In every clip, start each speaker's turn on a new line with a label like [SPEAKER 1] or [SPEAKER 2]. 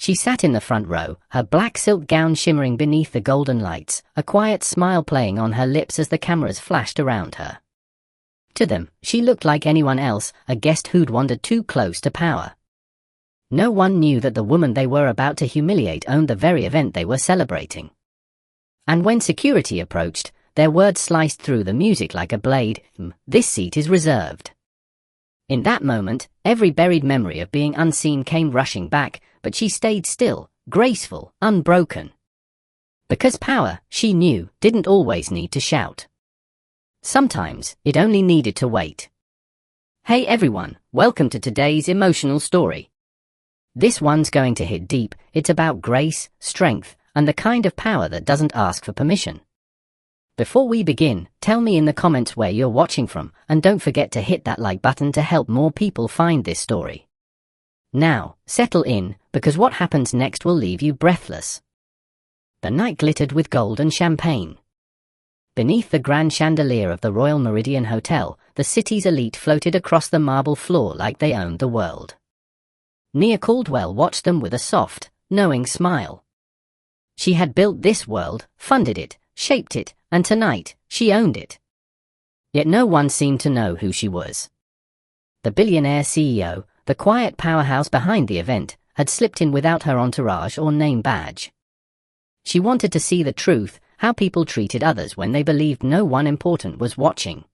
[SPEAKER 1] She sat in the front row, her black silk gown shimmering beneath the golden lights, a quiet smile playing on her lips as the cameras flashed around her. To them, she looked like anyone else, a guest who'd wandered too close to power. No one knew that the woman they were about to humiliate owned the very event they were celebrating. And when security approached, their words sliced through the music like a blade. This seat is reserved. In that moment, every buried memory of being unseen came rushing back, but she stayed still, graceful, unbroken. Because power, she knew, didn't always need to shout. Sometimes, it only needed to wait. Hey everyone, welcome to today's emotional story. This one's going to hit deep. It's about grace, strength, and the kind of power that doesn't ask for permission. Before we begin, tell me in the comments where you're watching from, and don't forget to hit that like button to help more people find this story. Now, settle in, because what happens next will leave you breathless. The night glittered with gold and champagne. Beneath the grand chandelier of the Royal Meridian Hotel, the city's elite floated across the marble floor like they owned the world. Nia Caldwell watched them with a soft, knowing smile. She had built this world, funded it, shaped it, and tonight, she owned it. Yet no one seemed to know who she was. The billionaire CEO, the quiet powerhouse behind the event, had slipped in without her entourage or name badge. She wanted to see the truth, how people treated others when they believed no one important was watching.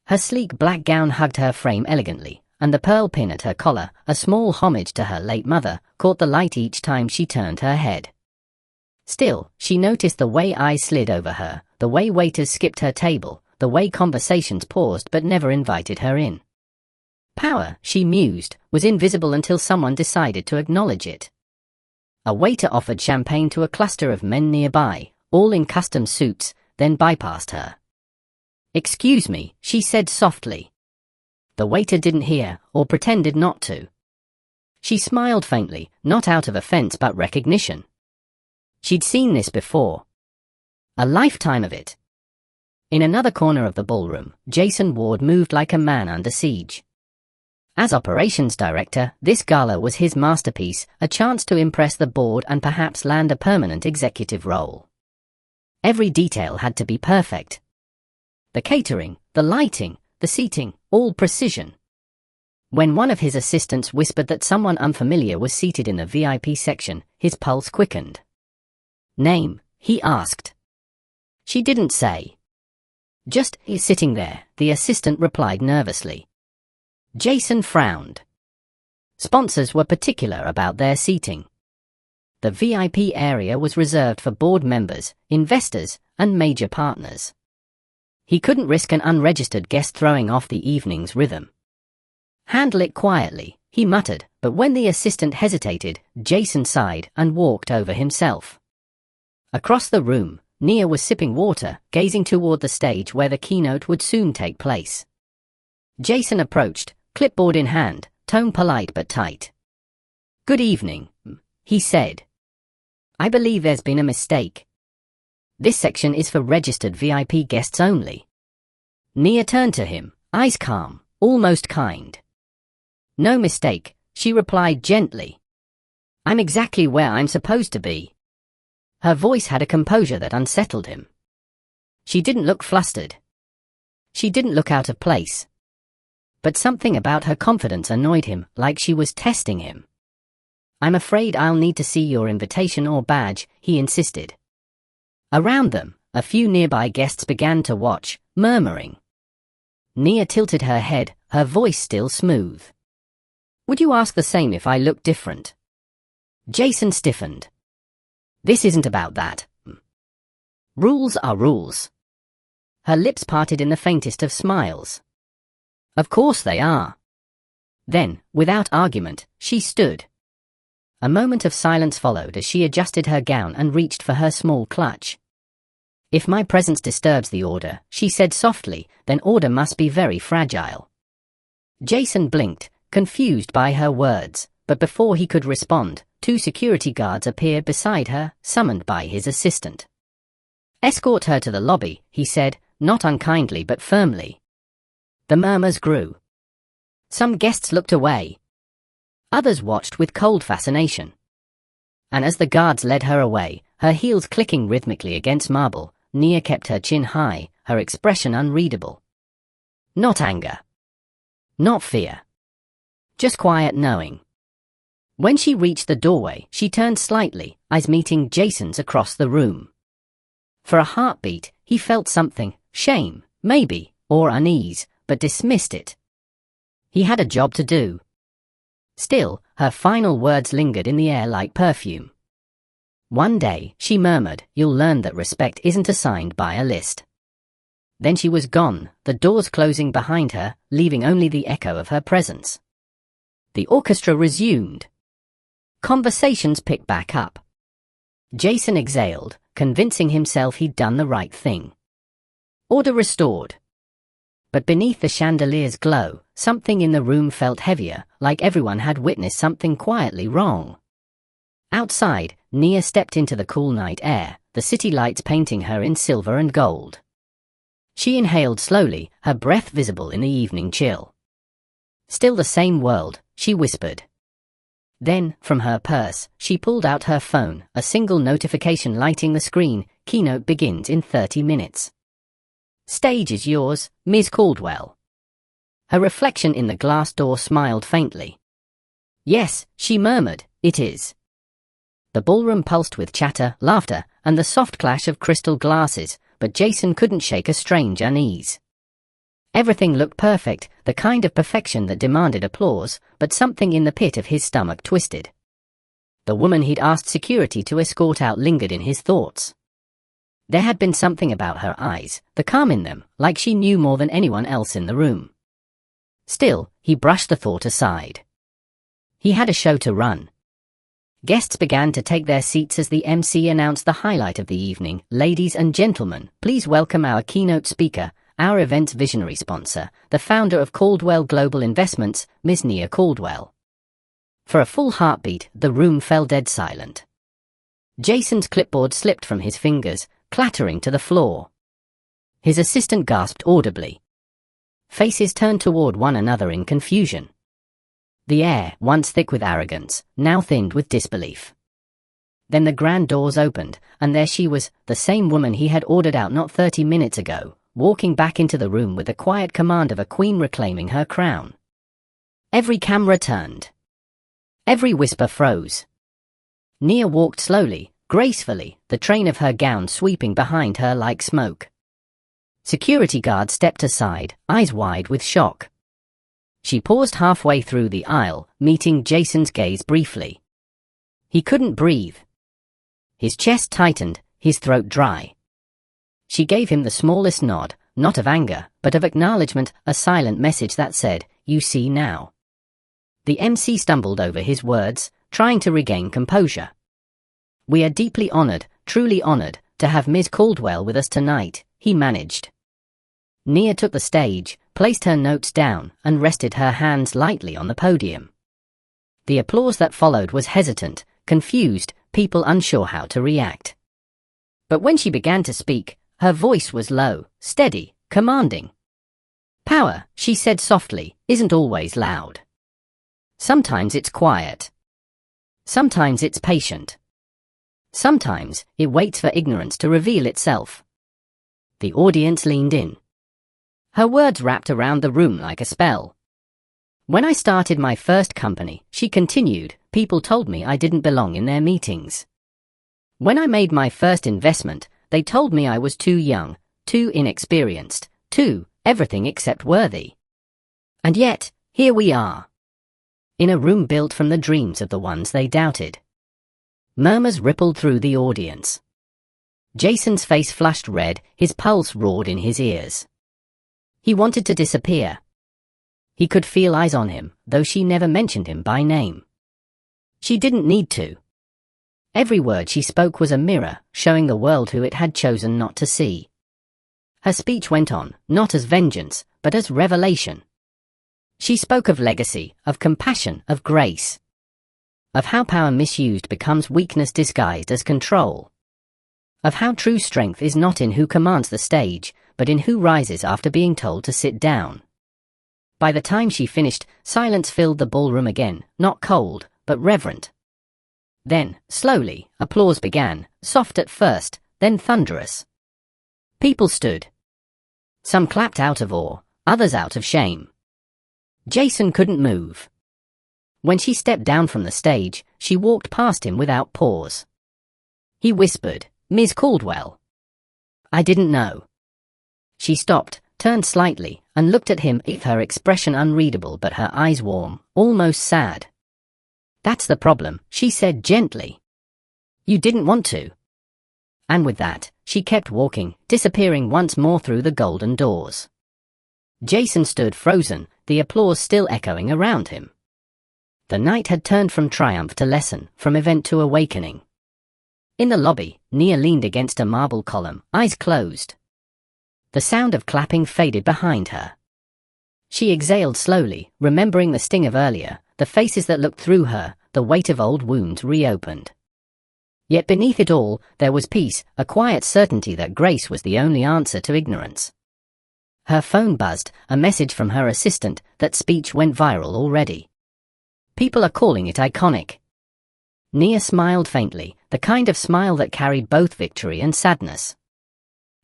[SPEAKER 1] Her sleek black gown hugged her frame elegantly, and the pearl pin at her collar, a small homage to her late mother, caught the light each time she turned her head. Still, she noticed the way eyes slid over her, the way waiters skipped her table, the way conversations paused but never invited her in. Power, she mused, was invisible until someone decided to acknowledge it. A waiter offered champagne to a cluster of men nearby, all in custom suits, then bypassed her. "Excuse me," she said softly. The waiter didn't hear, or pretended not to. She smiled faintly, not out of offense but recognition. She'd seen this before. A lifetime of it. In another corner of the ballroom, Jason Ward moved like a man under siege. As operations director, this gala was his masterpiece, a chance to impress the board and perhaps land a permanent executive role. Every detail had to be perfect. The catering, the lighting, the seating, all precision. When one of his assistants whispered that someone unfamiliar was seated in the VIP section, his pulse quickened. "Name?" he asked. She didn't say. "Just, he's sitting there," the assistant replied nervously. Jason frowned. Sponsors were particular about their seating. The VIP area was reserved for board members, investors, and major partners. He couldn't risk an unregistered guest throwing off the evening's rhythm. "Handle it quietly," he muttered, but when the assistant hesitated, Jason sighed and walked over himself. Across the room, Nia was sipping water, gazing toward the stage where the keynote would soon take place. Jason approached, clipboard in hand, tone polite but tight. "Good evening," he said. "I believe there's been a mistake. This section is for registered VIP guests only." Nia turned to him, eyes calm, almost kind. "No mistake," she replied gently. "I'm exactly where I'm supposed to be." Her voice had a composure that unsettled him. She didn't look flustered. She didn't look out of place. But something about her confidence annoyed him, like she was testing him. "I'm afraid I'll need to see your invitation or badge," he insisted. Around them, a few nearby guests began to watch, murmuring. Nia tilted her head, her voice still smooth. "Would you ask the same if I looked different?" Jason stiffened. "This isn't about that. Rules are rules." Her lips parted in the faintest of smiles. "Of course they are." Then, without argument, she stood. A moment of silence followed as she adjusted her gown and reached for her small clutch. "If my presence disturbs the order," she said softly, "then order must be very fragile." Jason blinked, confused by her words, but before he could respond, 2 security guards appeared beside her, summoned by his assistant. "Escort her to the lobby," he said, not unkindly but firmly. The murmurs grew. Some guests looked away. Others watched with cold fascination. And as the guards led her away, her heels clicking rhythmically against marble, Nia kept her chin high, her expression unreadable. Not anger. Not fear. Just quiet knowing. When she reached the doorway, she turned slightly, eyes meeting Jason's across the room. For a heartbeat, he felt something, shame, maybe, or unease, but dismissed it. He had a job to do. Still, her final words lingered in the air like perfume. One day, she murmured, "You'll learn that respect isn't assigned by a list." Then she was gone, the doors closing behind her, leaving only the echo of her presence. The orchestra resumed. Conversations picked back up. Jason exhaled, convincing himself he'd done the right thing. Order restored. But beneath the chandelier's glow, something in the room felt heavier, like everyone had witnessed something quietly wrong. Outside, Nia stepped into the cool night air, the city lights painting her in silver and gold. She inhaled slowly, her breath visible in the evening chill. "Still the same world," she whispered. Then, from her purse, she pulled out her phone, a single notification lighting the screen. "Keynote begins in 30 minutes. Stage is yours, Ms. Caldwell." Her reflection in the glass door smiled faintly. "Yes," she murmured, "it is." The ballroom pulsed with chatter, laughter, and the soft clash of crystal glasses, but Jason couldn't shake a strange unease. Everything looked perfect, the kind of perfection that demanded applause, but something in the pit of his stomach twisted. The woman he'd asked security to escort out lingered in his thoughts. There had been something about her eyes, the calm in them, like she knew more than anyone else in the room. Still, he brushed the thought aside. He had a show to run. Guests began to take their seats as the MC announced the highlight of the evening. "Ladies and gentlemen, please welcome our keynote speaker, our event's visionary sponsor, the founder of Caldwell Global Investments, Ms. Nia Caldwell." For a full heartbeat, the room fell dead silent. Jason's clipboard slipped from his fingers, clattering to the floor. His assistant gasped audibly. Faces turned toward one another in confusion. The air, once thick with arrogance, now thinned with disbelief. Then the grand doors opened, and there she was, the same woman he had ordered out not 30 minutes ago, walking back into the room with the quiet command of a queen reclaiming her crown. Every camera turned. Every whisper froze. Nia walked slowly, gracefully, the train of her gown sweeping behind her like smoke. Security guards stepped aside, eyes wide with shock. She paused halfway through the aisle, meeting Jason's gaze briefly. He couldn't breathe. His chest tightened, his throat dry. She gave him the smallest nod, not of anger, but of acknowledgement, a silent message that said, "You see now." The MC stumbled over his words, trying to regain composure. "We are deeply honored, truly honored, to have Ms. Caldwell with us tonight," he managed. Nia took the stage, placed her notes down, and rested her hands lightly on the podium. The applause that followed was hesitant, confused, people unsure how to react. But when she began to speak, her voice was low, steady, commanding. "Power," she said softly, "isn't always loud. Sometimes it's quiet. Sometimes it's patient. Sometimes it waits for ignorance to reveal itself." The audience leaned in. Her words wrapped around the room like a spell. "When I started my first company," she continued, "people told me I didn't belong in their meetings. When I made my first investment, they told me I was too young, too inexperienced, too everything except worthy. And yet, here we are. In a room built from the dreams of the ones they doubted." Murmurs rippled through the audience. Jason's face flushed red, his pulse roared in his ears. He wanted to disappear. He could feel eyes on him, though she never mentioned him by name. She didn't need to. Every word she spoke was a mirror, showing the world who it had chosen not to see. Her speech went on, not as vengeance, but as revelation. She spoke of legacy, of compassion, of grace. Of how power misused becomes weakness disguised as control. Of how true strength is not in who commands the stage, but in who rises after being told to sit down. By the time she finished, silence filled the ballroom again, not cold, but reverent. Then, slowly, applause began, soft at first, then thunderous. People stood. Some clapped out of awe, others out of shame. Jason couldn't move. When she stepped down from the stage, she walked past him without pause. He whispered, "Ms. Caldwell." "I didn't know." She stopped, turned slightly, and looked at him, her expression unreadable but her eyes warm, almost sad. "That's the problem," she said gently. "You didn't want to." And with that, she kept walking, disappearing once more through the golden doors. Jason stood frozen, the applause still echoing around him. The night had turned from triumph to lesson, from event to awakening. In the lobby, Nia leaned against a marble column, eyes closed. The sound of clapping faded behind her. She exhaled slowly, remembering the sting of earlier, the faces that looked through her, the weight of old wounds reopened. Yet beneath it all, there was peace, a quiet certainty that grace was the only answer to ignorance. Her phone buzzed, a message from her assistant, that speech went viral already. "People are calling it iconic." Nia smiled faintly, the kind of smile that carried both victory and sadness.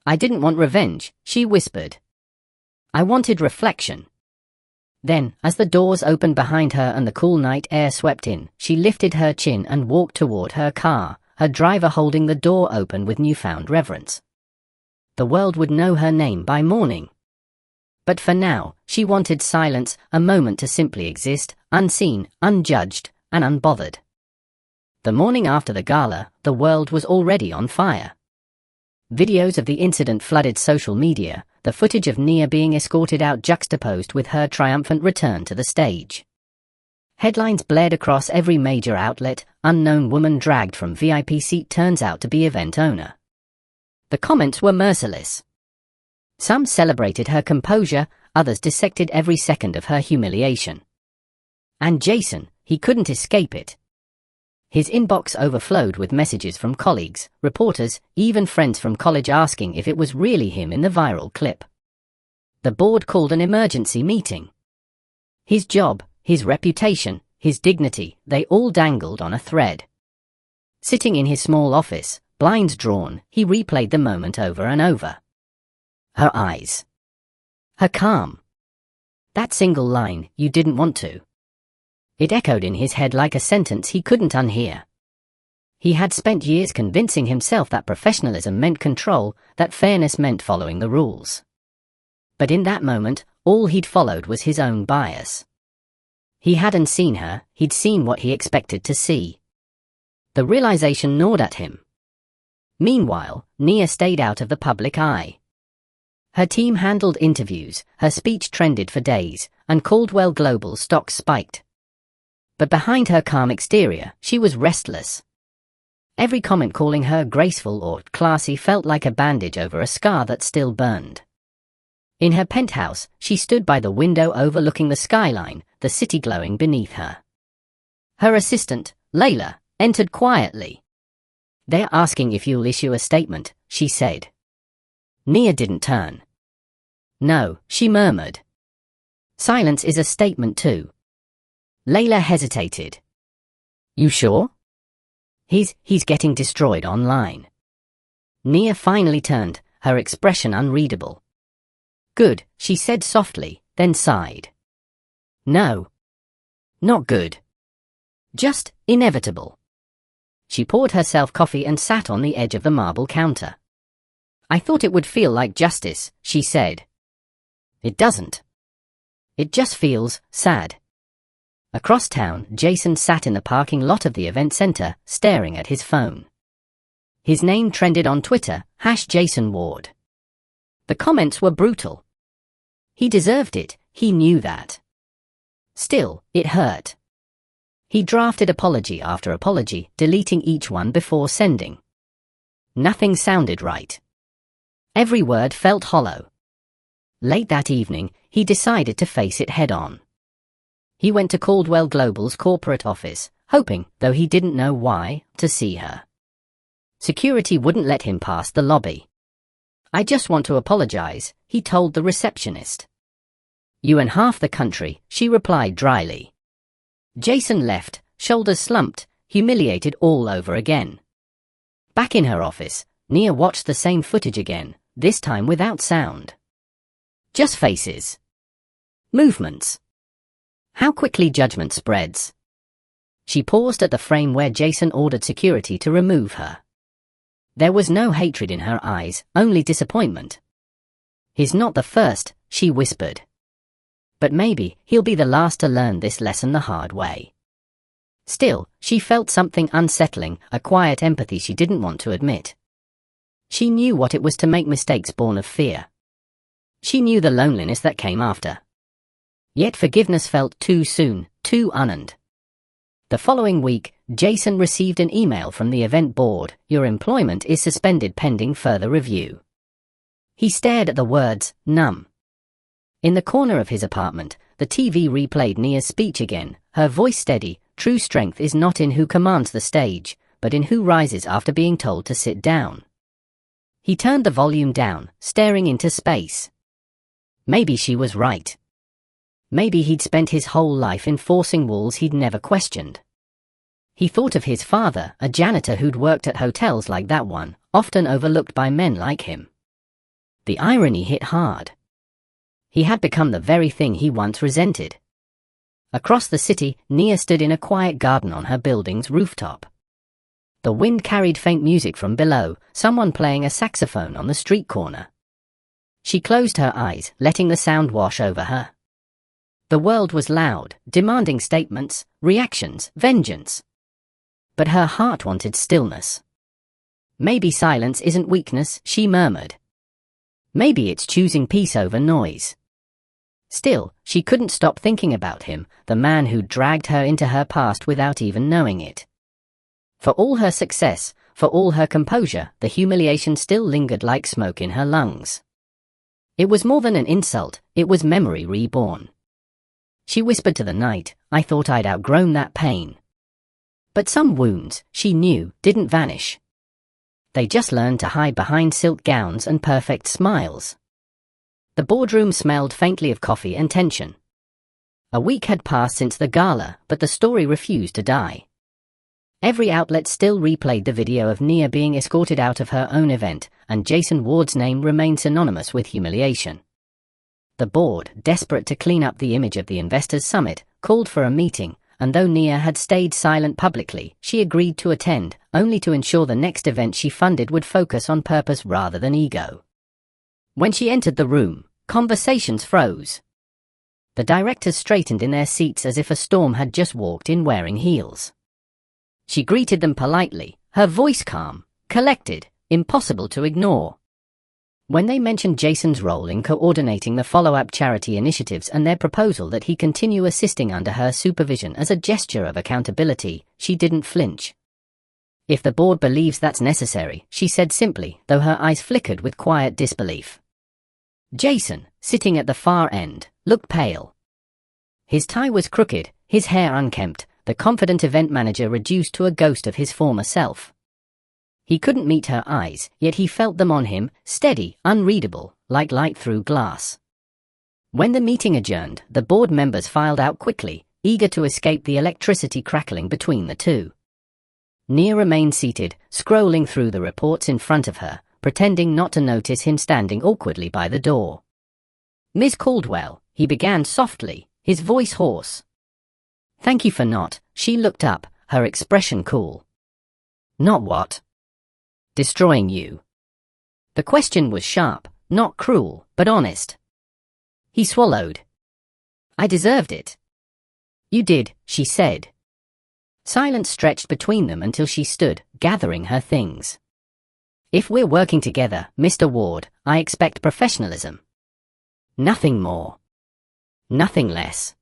[SPEAKER 1] "I didn't want revenge," she whispered. "I wanted reflection." Then, as the doors opened behind her and the cool night air swept in, she lifted her chin and walked toward her car, her driver holding the door open with newfound reverence. The world would know her name by morning. But for now, she wanted silence, a moment to simply exist, unseen, unjudged, and unbothered. The morning after the gala, the world was already on fire. Videos of the incident flooded social media, the footage of Nia being escorted out juxtaposed with her triumphant return to the stage. Headlines blared across every major outlet, "Unknown woman dragged from VIP seat turns out to be event owner." The comments were merciless. Some celebrated her composure, others dissected every second of her humiliation. And Jason, he couldn't escape it. His inbox overflowed with messages from colleagues, reporters, even friends from college asking if it was really him in the viral clip. The board called an emergency meeting. His job, his reputation, his dignity, they all dangled on a thread. Sitting in his small office, blinds drawn, he replayed the moment over and over. Her eyes. Her calm. That single line, "You didn't want to." It echoed in his head like a sentence he couldn't unhear. He had spent years convincing himself that professionalism meant control, that fairness meant following the rules. But in that moment, all he'd followed was his own bias. He hadn't seen her, he'd seen what he expected to see. The realization gnawed at him. Meanwhile, Nia stayed out of the public eye. Her team handled interviews, her speech trended for days, and Caldwell Global stocks spiked. But behind her calm exterior, she was restless. Every comment calling her graceful or classy felt like a bandage over a scar that still burned. In her penthouse, she stood by the window overlooking the skyline, the city glowing beneath her. Her assistant, Layla, entered quietly. "They're asking if you'll issue a statement," she said. Nia didn't turn. "No," she murmured. "Silence is a statement too." Layla hesitated. "You sure?" He's getting destroyed online." Nia finally turned, her expression unreadable. "Good," she said softly, then sighed. "No. Not good. Just inevitable." She poured herself coffee and sat on the edge of the marble counter. "I thought it would feel like justice," she said. "It doesn't. It just feels sad." Across town, Jason sat in the parking lot of the event center, staring at his phone. His name trended on Twitter, #JasonWard. The comments were brutal. He deserved it, he knew that. Still, it hurt. He drafted apology after apology, deleting each one before sending. Nothing sounded right. Every word felt hollow. Late that evening, he decided to face it head-on. He went to Caldwell Global's corporate office, hoping, though he didn't know why, to see her. Security wouldn't let him past the lobby. "I just want to apologize," he told the receptionist. "You and half the country," she replied dryly. Jason left, shoulders slumped. humiliated all over again. Back in her office, Nia watched the same footage again, this time without sound. Just faces. Movements. How quickly judgment spreads. She paused at the frame where Jason ordered security to remove her. There was no hatred in her eyes, only disappointment. "He's not the first," she whispered. "But maybe he'll be the last to learn this lesson the hard way." Still, she felt something unsettling, a quiet empathy she didn't want to admit. She knew what it was to make mistakes born of fear. She knew the loneliness that came after. Yet forgiveness felt too soon, too unearned. The following week, Jason received an email from the event board: "Your employment is suspended pending further review." He stared at the words, numb. In the corner of his apartment, the TV replayed Nia's speech again, her voice steady. "True strength is not in who commands the stage, but in who rises after being told to sit down." He turned the volume down, staring into space. Maybe she was right. Maybe he'd spent his whole life enforcing walls he'd never questioned. He thought of his father, a janitor who'd worked at hotels like that one, often overlooked by men like him. The irony hit hard. He had become the very thing he once resented. Across the city, Nia stood in a quiet garden on her building's rooftop. The wind carried faint music from below, someone playing a saxophone on the street corner. She closed her eyes, letting the sound wash over her. The world was loud, demanding statements, reactions, vengeance. But her heart wanted stillness. "Maybe silence isn't weakness," she murmured. "Maybe it's choosing peace over noise." Still, she couldn't stop thinking about him, the man who dragged her into her past without even knowing it. For all her success, for all her composure, the humiliation still lingered like smoke in her lungs. It was more than an insult, it was memory reborn. She whispered to the night, "I thought I'd outgrown that pain." But some wounds, she knew, didn't vanish. They just learned to hide behind silk gowns and perfect smiles. The boardroom smelled faintly of coffee and tension. A week had passed since the gala, but the story refused to die. Every outlet still replayed the video of Nia being escorted out of her own event, and Jason Ward's name remained synonymous with humiliation. The board, desperate to clean up the image of the investors' summit, called for a meeting, and though Nia had stayed silent publicly, she agreed to attend, only to ensure the next event she funded would focus on purpose rather than ego. When she entered the room, conversations froze. The directors straightened in their seats as if a storm had just walked in wearing heels. She greeted them politely, her voice calm, collected, impossible to ignore. When they mentioned Jason's role in coordinating the follow-up charity initiatives and their proposal that he continue assisting under her supervision as a gesture of accountability, she didn't flinch. "If the board believes that's necessary," she said simply, though her eyes flickered with quiet disbelief. Jason, sitting at the far end, looked pale. His tie was crooked, his hair unkempt, the confident event manager reduced to a ghost of his former self. He couldn't meet her eyes, yet he felt them on him, steady, unreadable, like light through glass. When the meeting adjourned, the board members filed out quickly, eager to escape the electricity crackling between the two. Nia remained seated, scrolling through the reports in front of her, pretending not to notice him standing awkwardly by the door. "Miss Caldwell," he began softly, his voice hoarse. "Thank you for not," she looked up, her expression cool. "Not what?" "Destroying you." The question was sharp, not cruel, but honest. He swallowed. "I deserved it." "You did," she said. Silence stretched between them until she stood, gathering her things. "If we're working together, Mr. Ward, I expect professionalism. Nothing more. Nothing less."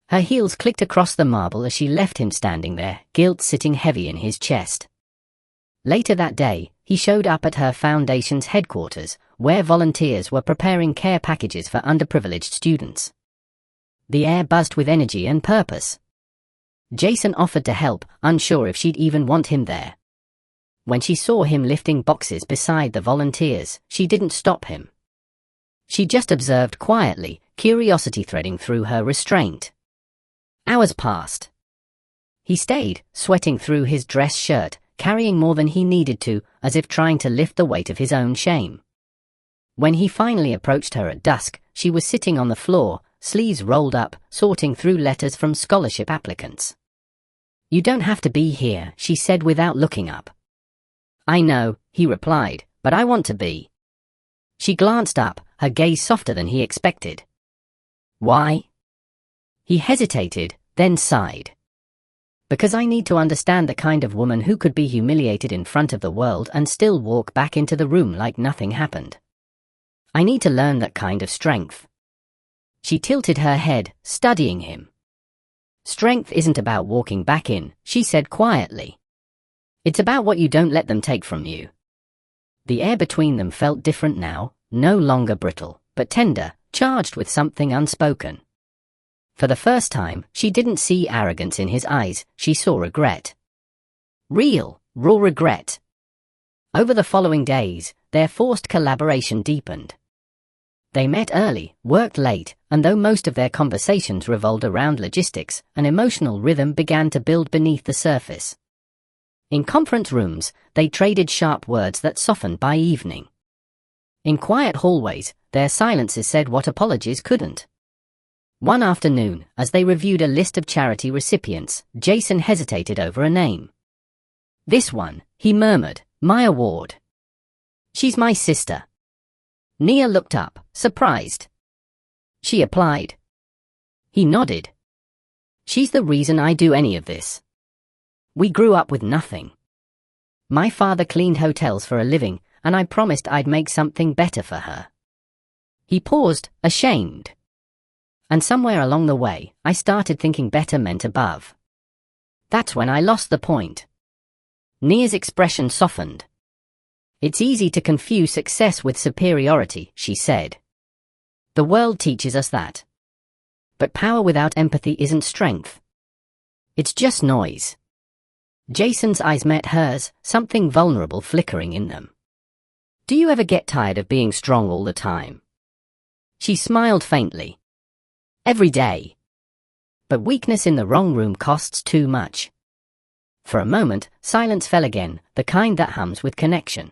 [SPEAKER 1] Her heels clicked across the marble as she left him standing there, guilt sitting heavy in his chest. Later that day, he showed up at her foundation's headquarters, where volunteers were preparing care packages for underprivileged students. The air buzzed with energy and purpose. Jason offered to help, unsure if she'd even want him there. When she saw him lifting boxes beside the volunteers, she didn't stop him. She just observed quietly, curiosity threading through her restraint. Hours passed. He stayed, sweating through his dress shirt, carrying more than he needed to, as if trying to lift the weight of his own shame. When he finally approached her at dusk, she was sitting on the floor, sleeves rolled up, sorting through letters from scholarship applicants. "You don't have to be here," she said without looking up. "I know," he replied, "but I want to be." She glanced up, her gaze softer than he expected. "Why?" He hesitated, then sighed. "Because I need to understand the kind of woman who could be humiliated in front of the world and still walk back into the room like nothing happened. I need to learn that kind of strength." She tilted her head, studying him. "Strength isn't about walking back in," she said quietly. "It's about what you don't let them take from you." The air between them felt different now, no longer brittle, but tender, charged with something unspoken. For the first time, she didn't see arrogance in his eyes, she saw regret. Real, raw regret. Over the following days, their forced collaboration deepened. They met early, worked late, and though most of their conversations revolved around logistics, an emotional rhythm began to build beneath the surface. In conference rooms, they traded sharp words that softened by evening. In quiet hallways, their silences said what apologies couldn't. One afternoon, as they reviewed a list of charity recipients, Jason hesitated over a name. "This one," he murmured, "my award." "She's my sister." Nia looked up, surprised. "She applied?" He nodded. "She's the reason I do any of this. We grew up with nothing. My father cleaned hotels for a living, and I promised I'd make something better for her." He paused, ashamed. "And somewhere along the way, I started thinking better meant above. That's when I lost the point." Nia's expression softened. "It's easy to confuse success with superiority," she said. "The world teaches us that. But power without empathy isn't strength. It's just noise." Jason's eyes met hers, something vulnerable flickering in them. "Do you ever get tired of being strong all the time?" She smiled faintly. "Every day. But weakness in the wrong room costs too much." For a moment, silence fell again, the kind that hums with connection.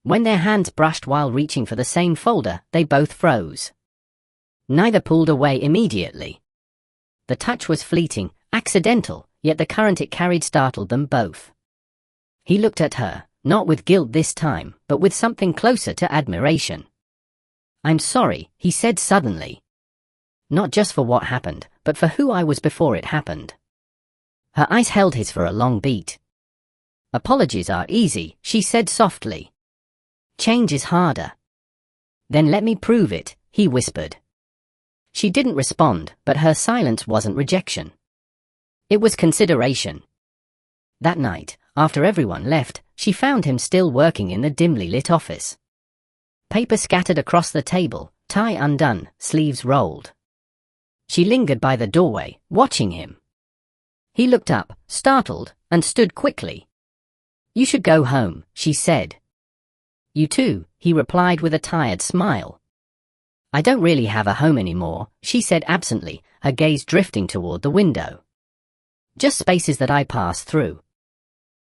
[SPEAKER 1] When their hands brushed while reaching for the same folder, they both froze. Neither pulled away immediately. The touch was fleeting, accidental, yet the current it carried startled them both. He looked at her, not with guilt this time, but with something closer to admiration. "I'm sorry," he said suddenly. "Not just for what happened, but for who I was before it happened." Her eyes held his for a long beat. "Apologies are easy," she said softly. "Change is harder." "Then let me prove it," he whispered. She didn't respond, but her silence wasn't rejection. It was consideration. That night, after everyone left, she found him still working in the dimly lit office. Paper scattered across the table, tie undone, sleeves rolled. She lingered by the doorway, watching him. He looked up, startled, and stood quickly. "You should go home," she said. "You too," he replied with a tired smile. "I don't really have a home anymore," she said absently, her gaze drifting toward the window. "Just spaces that I pass through."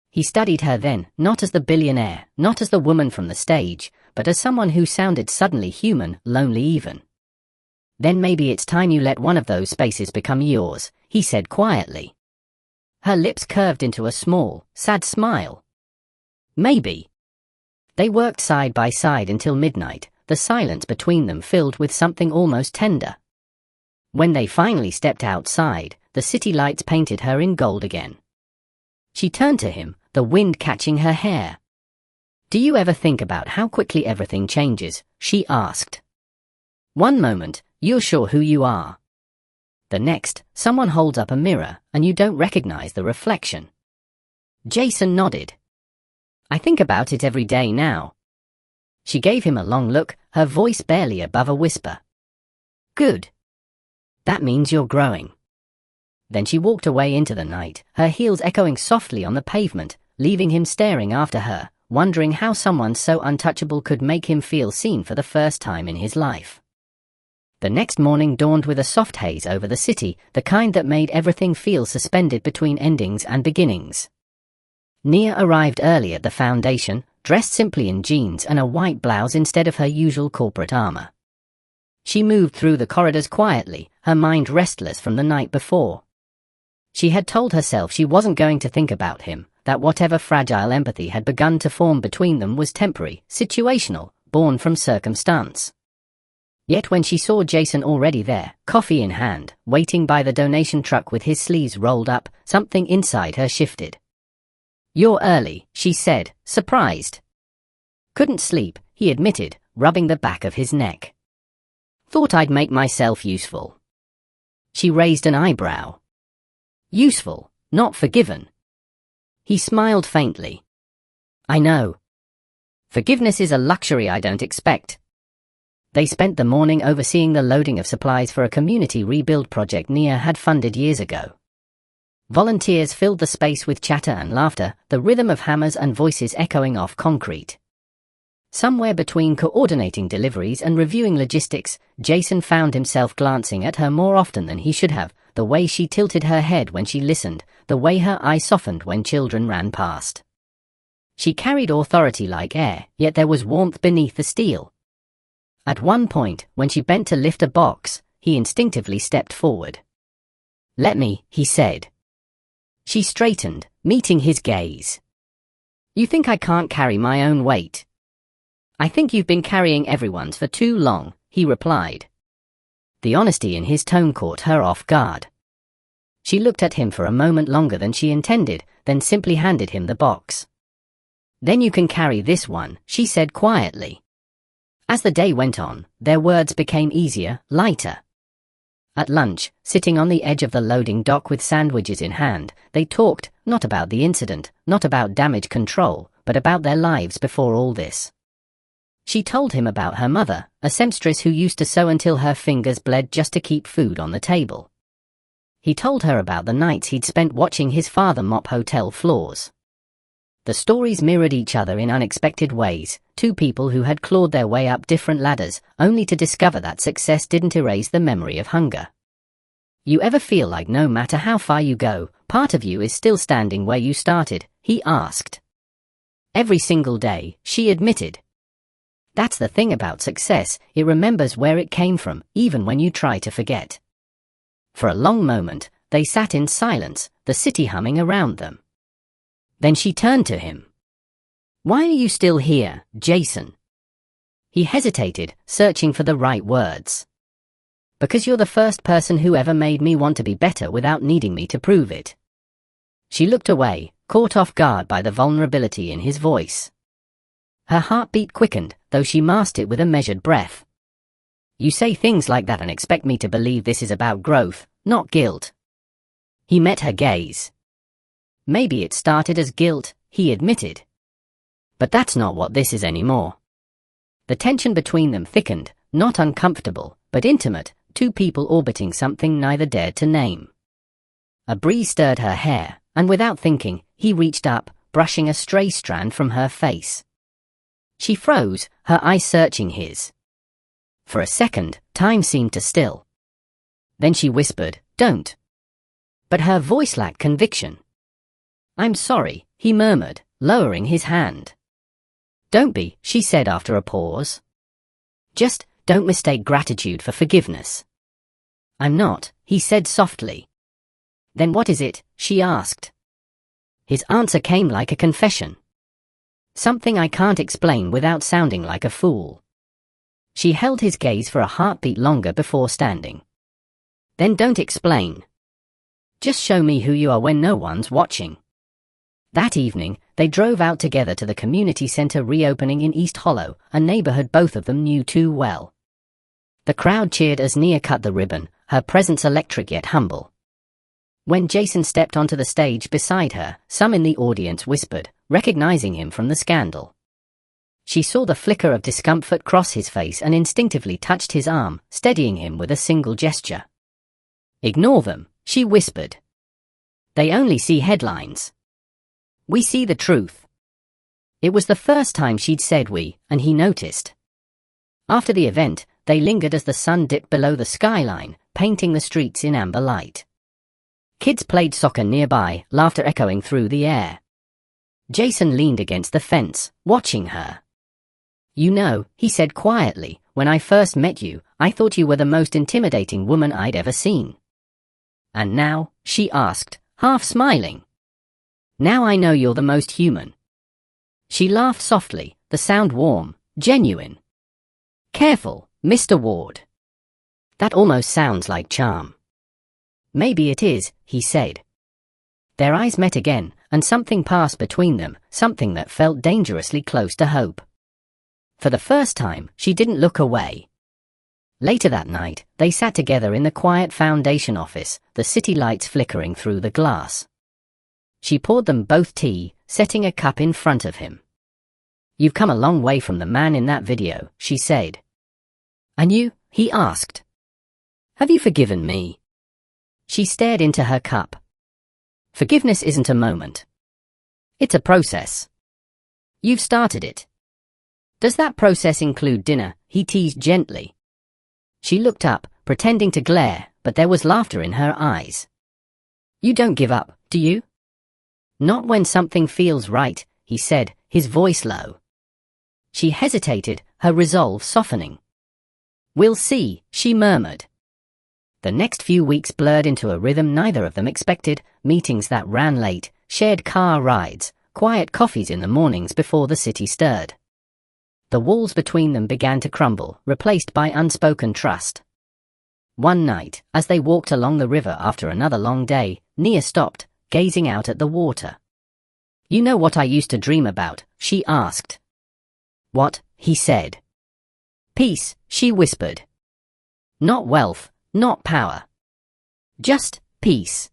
[SPEAKER 1] He studied her then, not as the billionaire, not as the woman from the stage, but as someone who sounded suddenly human, lonely even. "Then maybe it's time you let one of those spaces become yours," he said quietly. Her lips curved into a small, sad smile. "Maybe." They worked side by side until midnight, the silence between them filled with something almost tender. When they finally stepped outside, the city lights painted her in gold again. She turned to him, the wind catching her hair. "Do you ever think about how quickly everything changes?" she asked. "One moment, you're sure who you are. The next, someone holds up a mirror, and you don't recognize the reflection." Jason nodded. "I think about it every day now." She gave him a long look, her voice barely above a whisper. "Good. That means you're growing." Then she walked away into the night, her heels echoing softly on the pavement, leaving him staring after her, wondering how someone so untouchable could make him feel seen for the first time in his life. The next morning dawned with a soft haze over the city, the kind that made everything feel suspended between endings and beginnings. Nia arrived early at the foundation, dressed simply in jeans and a white blouse instead of her usual corporate armor. She moved through the corridors quietly, her mind restless from the night before. She had told herself she wasn't going to think about him, that whatever fragile empathy had begun to form between them was temporary, situational, born from circumstance. Yet when she saw Jason already there, coffee in hand, waiting by the donation truck with his sleeves rolled up, something inside her shifted. "You're early," she said, surprised. "Couldn't sleep," he admitted, rubbing the back of his neck. "Thought I'd make myself useful." She raised an eyebrow. "Useful, not forgiven." He smiled faintly. "I know. Forgiveness is a luxury I don't expect." They spent the morning overseeing the loading of supplies for a community rebuild project Nia had funded years ago. Volunteers filled the space with chatter and laughter, the rhythm of hammers and voices echoing off concrete. Somewhere between coordinating deliveries and reviewing logistics, Jason found himself glancing at her more often than he should have, the way she tilted her head when she listened, the way her eyes softened when children ran past. She carried authority like air, yet there was warmth beneath the steel. At one point, when she bent to lift a box, he instinctively stepped forward. "Let me," he said. She straightened, meeting his gaze. "You think I can't carry my own weight?" "I think you've been carrying everyone's for too long," he replied. The honesty in his tone caught her off guard. She looked at him for a moment longer than she intended, then simply handed him the box. "Then you can carry this one," she said quietly. As the day went on, their words became easier, lighter. At lunch, sitting on the edge of the loading dock with sandwiches in hand, they talked, not about the incident, not about damage control, but about their lives before all this. She told him about her mother, a seamstress who used to sew until her fingers bled just to keep food on the table. He told her about the nights he'd spent watching his father mop hotel floors. The stories mirrored each other in unexpected ways, two people who had clawed their way up different ladders, only to discover that success didn't erase the memory of hunger. "You ever feel like no matter how far you go, part of you is still standing where you started?" he asked. "Every single day," she admitted. "That's the thing about success, it remembers where it came from, even when you try to forget." For a long moment, they sat in silence, the city humming around them. Then she turned to him. "Why are you still here, Jason?" He hesitated, searching for the right words. "Because you're the first person who ever made me want to be better without needing me to prove it." She looked away, caught off guard by the vulnerability in his voice. Her heartbeat quickened, though she masked it with a measured breath. "You say things like that and expect me to believe this is about growth, not guilt." He met her gaze. "Maybe it started as guilt," he admitted. "But that's not what this is anymore." The tension between them thickened, not uncomfortable, but intimate, two people orbiting something neither dared to name. A breeze stirred her hair, and without thinking, he reached up, brushing a stray strand from her face. She froze, her eyes searching his. For a second, time seemed to still. Then she whispered, "Don't." But her voice lacked conviction. "I'm sorry," he murmured, lowering his hand. "Don't be," she said after a pause. "Just don't mistake gratitude for forgiveness." "I'm not," he said softly. "Then what is it?" she asked. His answer came like a confession. "Something I can't explain without sounding like a fool." She held his gaze for a heartbeat longer before standing. "Then don't explain. Just show me who you are when no one's watching." That evening, they drove out together to the community center reopening in East Hollow, a neighborhood both of them knew too well. The crowd cheered as Nia cut the ribbon, her presence electric yet humble. When Jason stepped onto the stage beside her, some in the audience whispered, recognizing him from the scandal. She saw the flicker of discomfort cross his face and instinctively touched his arm, steadying him with a single gesture. "Ignore them," she whispered. "They only see headlines. We see the truth." It was the first time she'd said "we," and he noticed. After the event, They lingered as the sun dipped below the skyline, painting the streets in amber light. Kids played soccer nearby, laughter echoing through the air. Jason leaned against the fence, watching her. "You know," he said quietly, "when I first met you, I thought you were the most intimidating woman I'd ever seen." "And now?" she asked, half smiling. "Now I know you're the most human." She laughed softly, the sound warm, genuine. "Careful, Mr. Ward. That almost sounds like charm." "Maybe it is," he said. Their eyes met again, and something passed between them, something that felt dangerously close to hope. For the first time, she didn't look away. Later that night, they sat together in the quiet foundation office, the city lights flickering through the glass. She poured them both tea, setting a cup in front of him. "You've come a long way from the man in that video," she said. "And you?" he asked. "Have you forgiven me?" She stared into her cup. "Forgiveness isn't a moment. It's a process. You've started it." "Does that process include dinner?" he teased gently. She looked up, pretending to glare, but there was laughter in her eyes. "You don't give up, do you?" "Not when something feels right," he said, his voice low. She hesitated, her resolve softening. "We'll see," she murmured. The next few weeks blurred into a rhythm neither of them expected, meetings that ran late, shared car rides, quiet coffees in the mornings before the city stirred. The walls between them began to crumble, replaced by unspoken trust. One night, as they walked along the river after another long day, Nia stopped, gazing out at the water. "You know what I used to dream about?" she asked. "What?" he said. "Peace," she whispered. "Not wealth, not power. Just peace.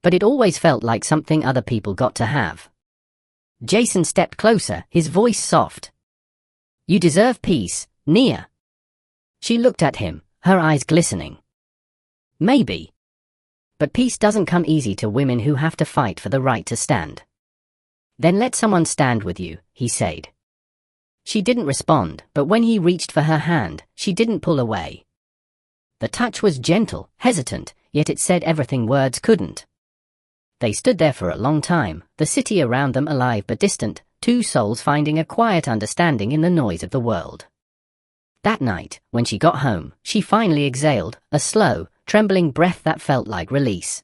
[SPEAKER 1] But it always felt like something other people got to have." Jason stepped closer, his voice soft. "You deserve peace, Nia." She looked at him, her eyes glistening. "Maybe. But peace doesn't come easy to women who have to fight for the right to stand." "Then let someone stand with you," he said. She didn't respond, but when he reached for her hand, she didn't pull away. The touch was gentle, hesitant, yet it said everything words couldn't. They stood there for a long time, the city around them alive but distant, two souls finding a quiet understanding in the noise of the world. That night, when she got home, she finally exhaled, a slow, trembling breath that felt like release.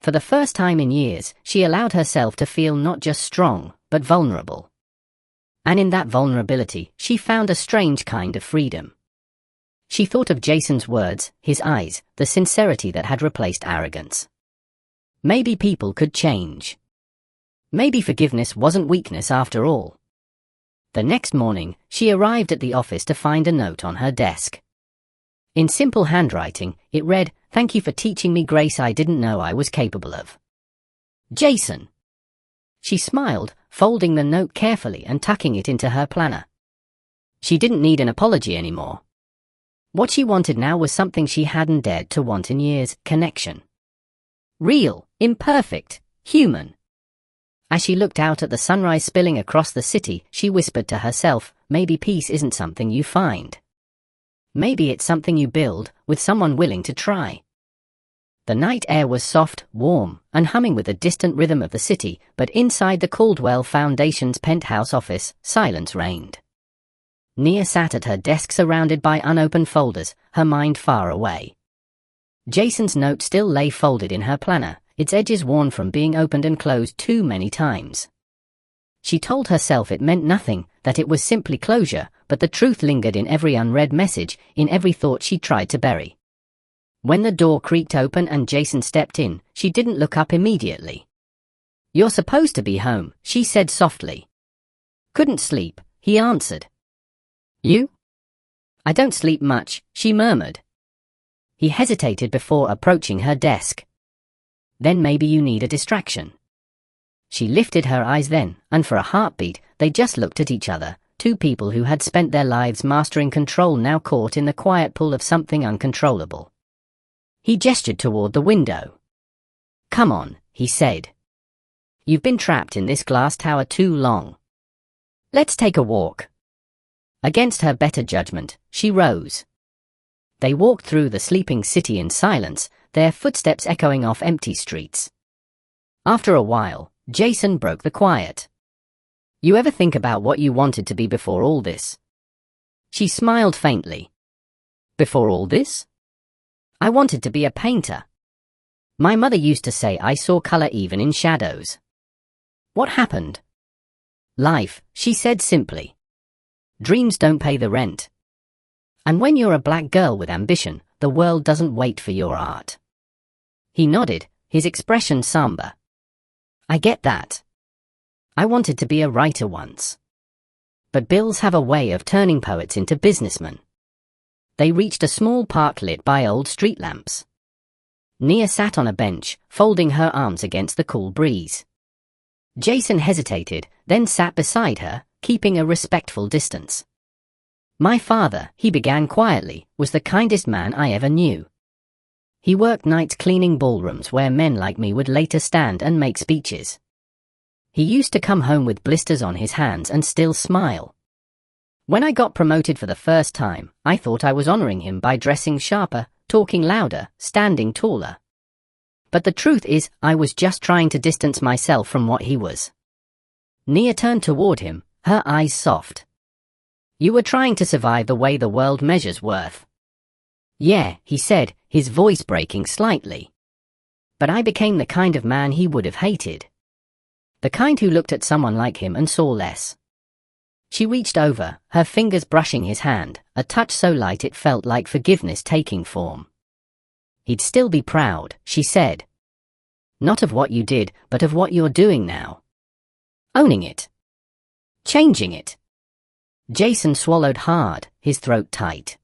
[SPEAKER 1] For the first time in years, she allowed herself to feel not just strong, but vulnerable. And in that vulnerability, she found a strange kind of freedom. She thought of Jason's words, his eyes, the sincerity that had replaced arrogance. Maybe people could change. Maybe forgiveness wasn't weakness after all. The next morning, she arrived at the office to find a note on her desk. In simple handwriting, it read, "Thank you for teaching me grace I didn't know I was capable of. Jason." She smiled, folding the note carefully and tucking it into her planner. She didn't need an apology anymore. What she wanted now was something she hadn't dared to want in years: connection. Real, imperfect, human. As she looked out at the sunrise spilling across the city, she whispered to herself, maybe peace isn't something you find. Maybe it's something you build, with someone willing to try. The night air was soft, warm, and humming with the distant rhythm of the city, but inside the Caldwell Foundation's penthouse office, silence reigned. Nia sat at her desk surrounded by unopened folders, her mind far away. Jason's note still lay folded in her planner, its edges worn from being opened and closed too many times. She told herself it meant nothing, that it was simply closure, but the truth lingered in every unread message, in every thought she tried to bury. When the door creaked open and Jason stepped in, she didn't look up immediately. "You're supposed to be home," she said softly. "Couldn't sleep," he answered. "You?" "I don't sleep much," she murmured. He hesitated before approaching her desk. "Then maybe you need a distraction." She lifted her eyes then, and for a heartbeat, they just looked at each other, two people who had spent their lives mastering control now caught in the quiet pull of something uncontrollable. He gestured toward the window. "Come on," he said. "You've been trapped in this glass tower too long. Let's take a walk." Against her better judgment, she rose. They walked through the sleeping city in silence, their footsteps echoing off empty streets. After a while, Jason broke the quiet. You ever think about what you wanted to be before all this? She smiled faintly. Before all this? I wanted to be a painter. My mother used to say I saw color even in shadows. What happened? Life, she said simply. Dreams don't pay the rent. And when you're a black girl with ambition, the world doesn't wait for your art. He nodded, his expression somber. I get that. I wanted to be a writer once. But bills have a way of turning poets into businessmen. They reached a small park lit by old street lamps. Nia sat on a bench, folding her arms against the cool breeze. Jason hesitated, then sat beside her, keeping a respectful distance. My father, he began quietly, was the kindest man I ever knew. He worked nights cleaning ballrooms where men like me would later stand and make speeches. He used to come home with blisters on his hands and still smile. When I got promoted for the first time, I thought I was honoring him by dressing sharper, talking louder, standing taller. But the truth is, I was just trying to distance myself from what he was. Nia turned toward him, her eyes soft. You were trying to survive the way the world measures worth. Yeah, he said, his voice breaking slightly. But I became the kind of man he would have hated. The kind who looked at someone like him and saw less. She reached over, her fingers brushing his hand, a touch so light it felt like forgiveness taking form. He'd still be proud, she said. Not of what you did, but of what you're doing now. Owning it. Changing it. Jason swallowed hard, his throat tight.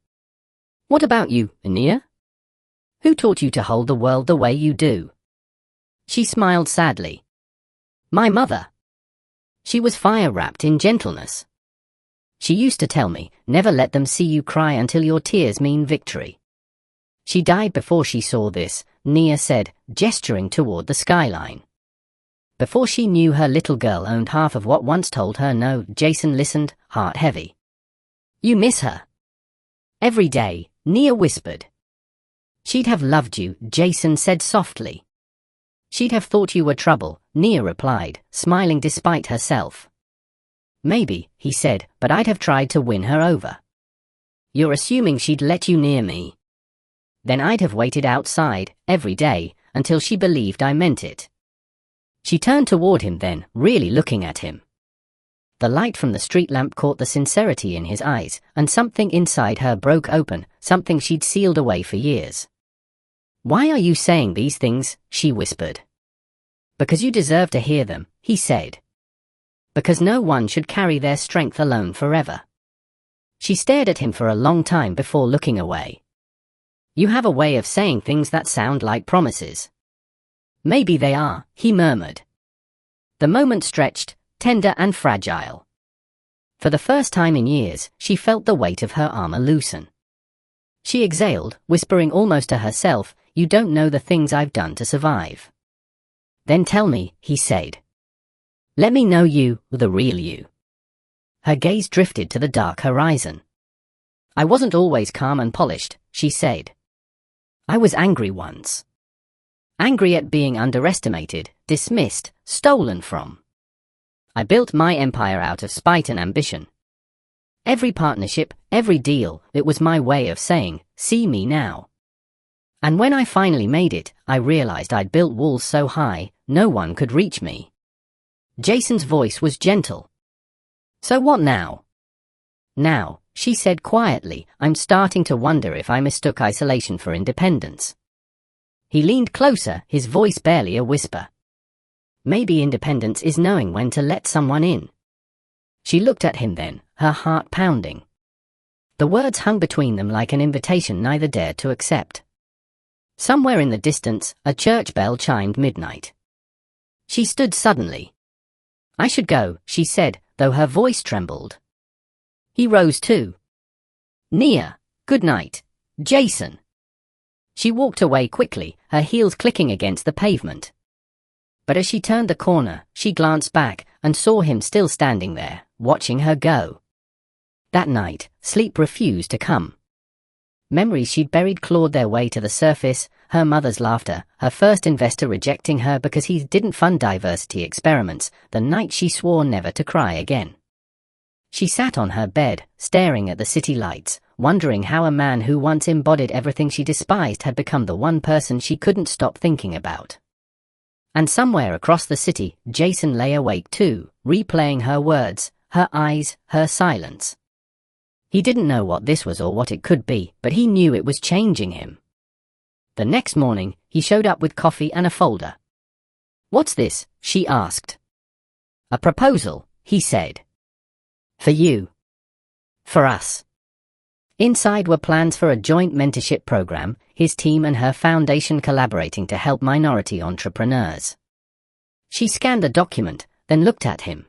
[SPEAKER 1] What about you, Nia? Who taught you to hold the world the way you do? She smiled sadly. My mother. She was fire-wrapped in gentleness. She used to tell me, never let them see you cry until your tears mean victory. She died before she saw this, Nia said, gesturing toward the skyline. Before she knew her little girl owned half of what once told her no. Jason listened, heart heavy. You miss her. Every day, Nia whispered. She'd have loved you, Jason said softly. She'd have thought you were trouble, Nia replied, smiling despite herself. Maybe, he said, but I'd have tried to win her over. You're assuming she'd let you near me. Then I'd have waited outside, every day, until she believed I meant it. She turned toward him then, really looking at him. The light from the street lamp caught the sincerity in his eyes, and something inside her broke open, something she'd sealed away for years. Why are you saying these things? She whispered. Because you deserve to hear them, he said. Because no one should carry their strength alone forever. She stared at him for a long time before looking away. You have a way of saying things that sound like promises. Maybe they are, he murmured. The moment stretched, tender and fragile. For the first time in years, she felt the weight of her armor loosen. She exhaled, whispering almost to herself, you don't know the things I've done to survive. Then tell me, he said. Let me know you, the real you. Her gaze drifted to the dark horizon. I wasn't always calm and polished, she said. I was angry once. Angry at being underestimated, dismissed, stolen from. I built my empire out of spite and ambition. Every partnership, every deal, it was my way of saying, see me now. And when I finally made it, I realized I'd built walls so high, no one could reach me. Jason's voice was gentle. So what now? Now, she said quietly, I'm starting to wonder if I mistook isolation for independence. He leaned closer, his voice barely a whisper. Maybe independence is knowing when to let someone in. She looked at him then, her heart pounding. The words hung between them like an invitation neither dared to accept. Somewhere in the distance, a church bell chimed midnight. She stood suddenly. I should go, she said, though her voice trembled. He rose too. Nia, good night, Jason. She walked away quickly, her heels clicking against the pavement. But as she turned the corner, she glanced back and saw him still standing there, watching her go. That night, sleep refused to come. Memories she'd buried clawed their way to the surface, her mother's laughter, her first investor rejecting her because he didn't fund diversity experiments, the night she swore never to cry again. She sat on her bed, staring at the city lights, wondering how a man who once embodied everything she despised had become the one person she couldn't stop thinking about. And somewhere across the city, Jason lay awake too, replaying her words, her eyes, her silence. He didn't know what this was or what it could be, but he knew it was changing him. The next morning, he showed up with coffee and a folder. "What's this?" she asked. "A proposal," he said. "For you. For us." Inside were plans for a joint mentorship program, his team and her foundation collaborating to help minority entrepreneurs. She scanned the document, then looked at him.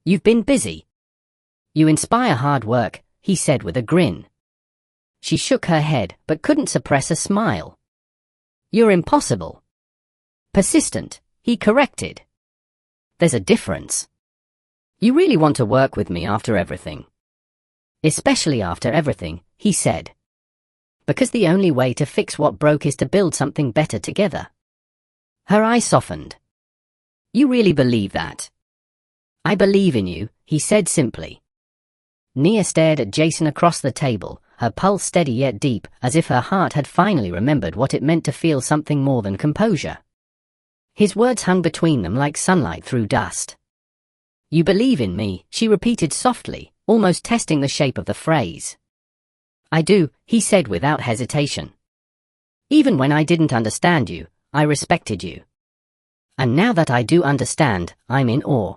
[SPEAKER 1] "You've been busy. You inspire hard work," he said with a grin. She shook her head, but couldn't suppress a smile. "You're impossible. Persistent," he corrected. "There's a difference. You really want to work with me after everything." "Especially after everything," he said. "Because the only way to fix what broke is to build something better together." Her eyes softened. "You really believe that?" "I believe in you," he said simply. Nia stared at Jason across the table, her pulse steady yet deep, as if her heart had finally remembered what it meant to feel something more than composure. His words hung between them like sunlight through dust. "You believe in me," she repeated softly, almost testing the shape of the phrase. "I do," he said without hesitation. "Even when I didn't understand you, I respected you. And now that I do understand, I'm in awe."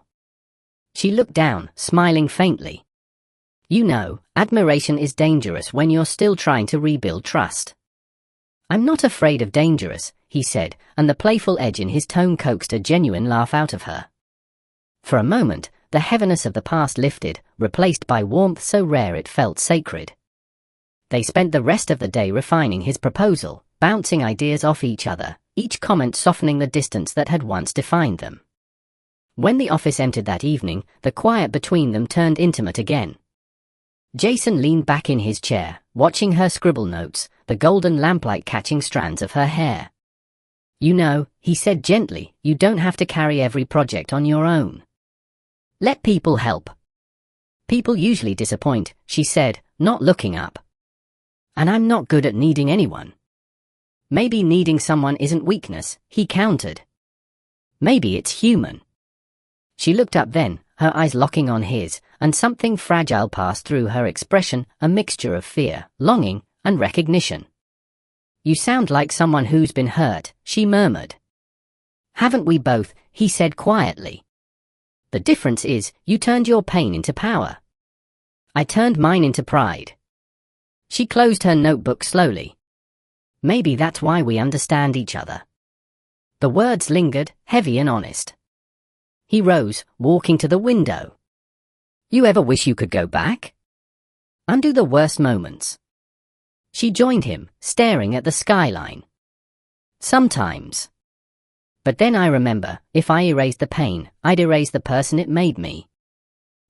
[SPEAKER 1] She looked down, smiling faintly. "You know, admiration is dangerous when you're still trying to rebuild trust." "I'm not afraid of dangerous," he said, and the playful edge in his tone coaxed a genuine laugh out of her. For a moment, the heaviness of the past lifted, replaced by warmth so rare it felt sacred. They spent the rest of the day refining his proposal, bouncing ideas off each other, each comment softening the distance that had once defined them. When the office emptied that evening, the quiet between them turned intimate again. Jason leaned back in his chair, watching her scribble notes, the golden lamplight catching strands of her hair. "You know," he said gently, "you don't have to carry every project on your own. Let people help." "People usually disappoint," she said, not looking up. "And I'm not good at needing anyone." "Maybe needing someone isn't weakness," he countered. "Maybe it's human." She looked up then, her eyes locking on his, and something fragile passed through her expression, a mixture of fear, longing, and recognition. "You sound like someone who's been hurt," she murmured. "Haven't we both?" he said quietly. "The difference is, you turned your pain into power. I turned mine into pride." She closed her notebook slowly. "Maybe that's why we understand each other." The words lingered, heavy and honest. He rose, walking to the window. "You ever wish you could go back? Undo the worst moments?" She joined him, staring at the skyline. "Sometimes. But then I remember, if I erased the pain, I'd erase the person it made me."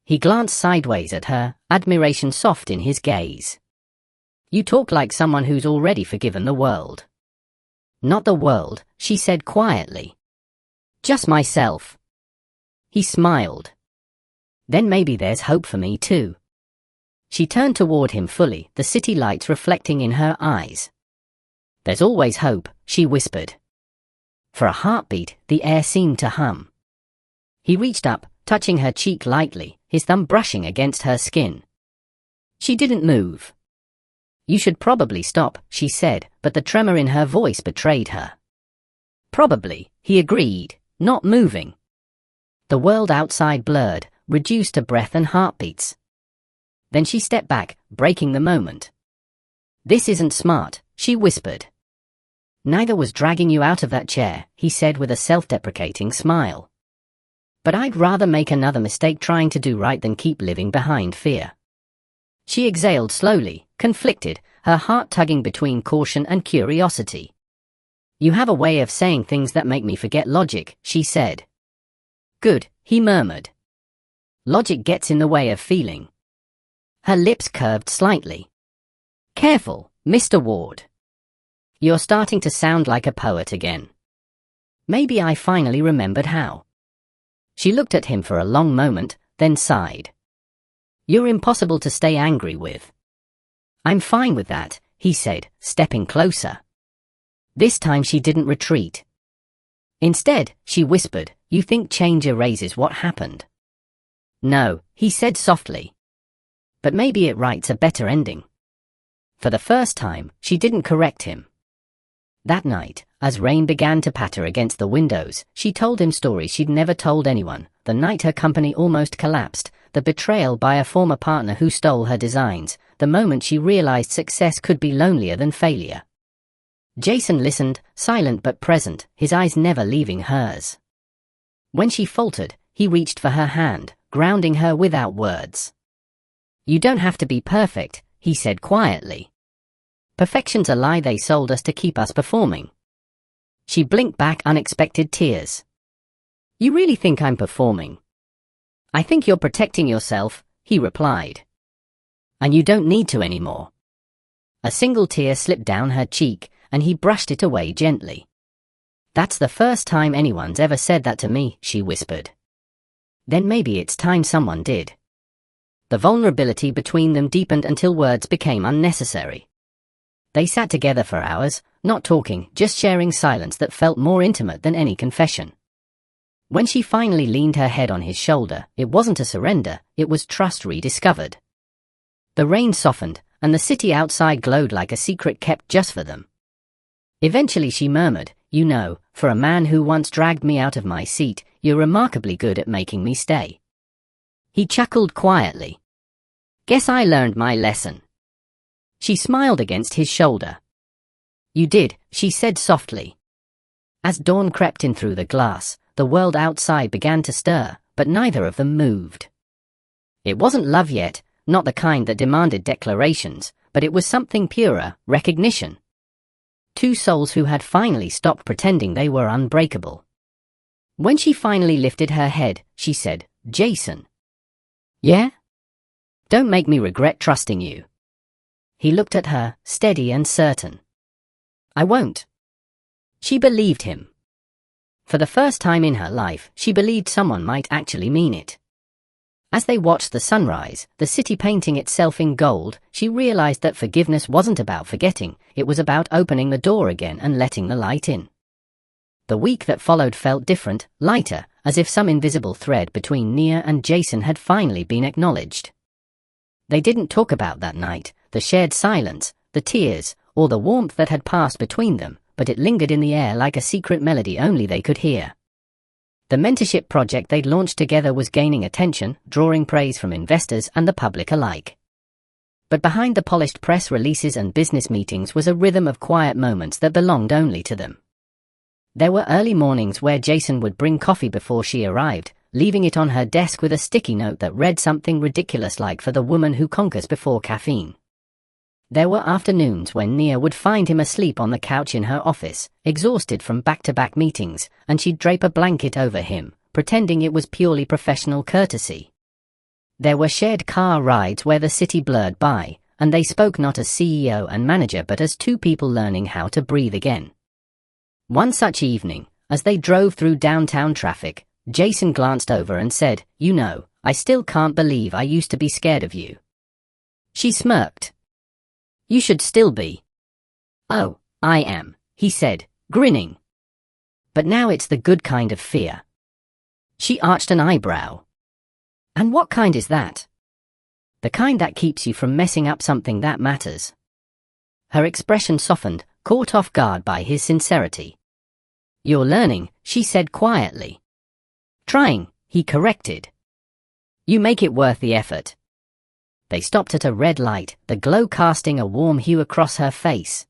[SPEAKER 1] He glanced sideways at her, admiration soft in his gaze. "You talk like someone who's already forgiven the world." "Not the world," she said quietly. "Just myself." He smiled. "Then maybe there's hope for me too." She turned toward him fully, the city lights reflecting in her eyes. "There's always hope," she whispered. For a heartbeat, the air seemed to hum. He reached up, touching her cheek lightly, his thumb brushing against her skin. She didn't move. "You should probably stop," she said, but the tremor in her voice betrayed her. "Probably," he agreed, not moving. The world outside blurred, reduced to breath and heartbeats. Then she stepped back, breaking the moment. "This isn't smart," she whispered. "Neither was dragging you out of that chair," he said with a self-deprecating smile. "But I'd rather make another mistake trying to do right than keep living behind fear." She exhaled slowly, conflicted, her heart tugging between caution and curiosity. "You have a way of saying things that make me forget logic," she said. "Good," he murmured. "Logic gets in the way of feeling." Her lips curved slightly. "Careful, Mr. Ward. You're starting to sound like a poet again." Maybe I finally remembered how. She looked at him for a long moment, then sighed. "You're impossible to stay angry with." "I'm fine with that," he said, stepping closer. This time she didn't retreat. Instead, she whispered, "You think change erases what happened?" "No," he said softly. "But maybe it writes a better ending." For the first time, she didn't correct him. That night, as rain began to patter against the windows, she told him stories she'd never told anyone: the night her company almost collapsed, the betrayal by a former partner who stole her designs, the moment she realized success could be lonelier than failure. Jason listened, silent but present, his eyes never leaving hers. When she faltered, he reached for her hand, grounding her without words. "You don't have to be perfect," he said quietly. "Perfection's a lie they sold us to keep us performing." She blinked back unexpected tears. "You really think I'm performing?" "I think you're protecting yourself," he replied. "And you don't need to anymore." A single tear slipped down her cheek, and he brushed it away gently. "That's the first time anyone's ever said that to me," she whispered. "Then maybe it's time someone did." The vulnerability between them deepened until words became unnecessary. They sat together for hours, not talking, just sharing silence that felt more intimate than any confession. When she finally leaned her head on his shoulder, it wasn't a surrender, it was trust rediscovered. The rain softened, and the city outside glowed like a secret kept just for them. Eventually she murmured, "You know, for a man who once dragged me out of my seat, you're remarkably good at making me stay." He chuckled quietly. "Guess I learned my lesson." She smiled against his shoulder. "You did," she said softly. As dawn crept in through the glass, the world outside began to stir, but neither of them moved. It wasn't love yet, not the kind that demanded declarations, but it was something purer: recognition. Two souls who had finally stopped pretending they were unbreakable. When she finally lifted her head, she said, "Jason." "Yeah? Don't make me regret trusting you." He looked at her, steady and certain. "I won't." She believed him. For the first time in her life, she believed someone might actually mean it. As they watched the sunrise, the city painting itself in gold, she realized that forgiveness wasn't about forgetting, it was about opening the door again and letting the light in. The week that followed felt different, lighter, as if some invisible thread between Nia and Jason had finally been acknowledged. They didn't talk about that night, the shared silence, the tears, or the warmth that had passed between them, but it lingered in the air like a secret melody only they could hear. The mentorship project they'd launched together was gaining attention, drawing praise from investors and the public alike. But behind the polished press releases and business meetings was a rhythm of quiet moments that belonged only to them. There were early mornings where Jason would bring coffee before she arrived, leaving it on her desk with a sticky note that read something ridiculous like, "For the woman who conquers before caffeine." There were afternoons when Nia would find him asleep on the couch in her office, exhausted from back-to-back meetings, and she'd drape a blanket over him, pretending it was purely professional courtesy. There were shared car rides where the city blurred by, and they spoke not as CEO and manager but as two people learning how to breathe again. One such evening, as they drove through downtown traffic, Jason glanced over and said, "You know, I still can't believe I used to be scared of you." She smirked. "You should still be." "Oh, I am," he said, grinning. "But now it's the good kind of fear." She arched an eyebrow. "And what kind is that?" "The kind that keeps you from messing up something that matters." Her expression softened, caught off guard by his sincerity. "You're learning," she said quietly. "Trying," he corrected. "You make it worth the effort." They stopped at a red light, the glow casting a warm hue across her face.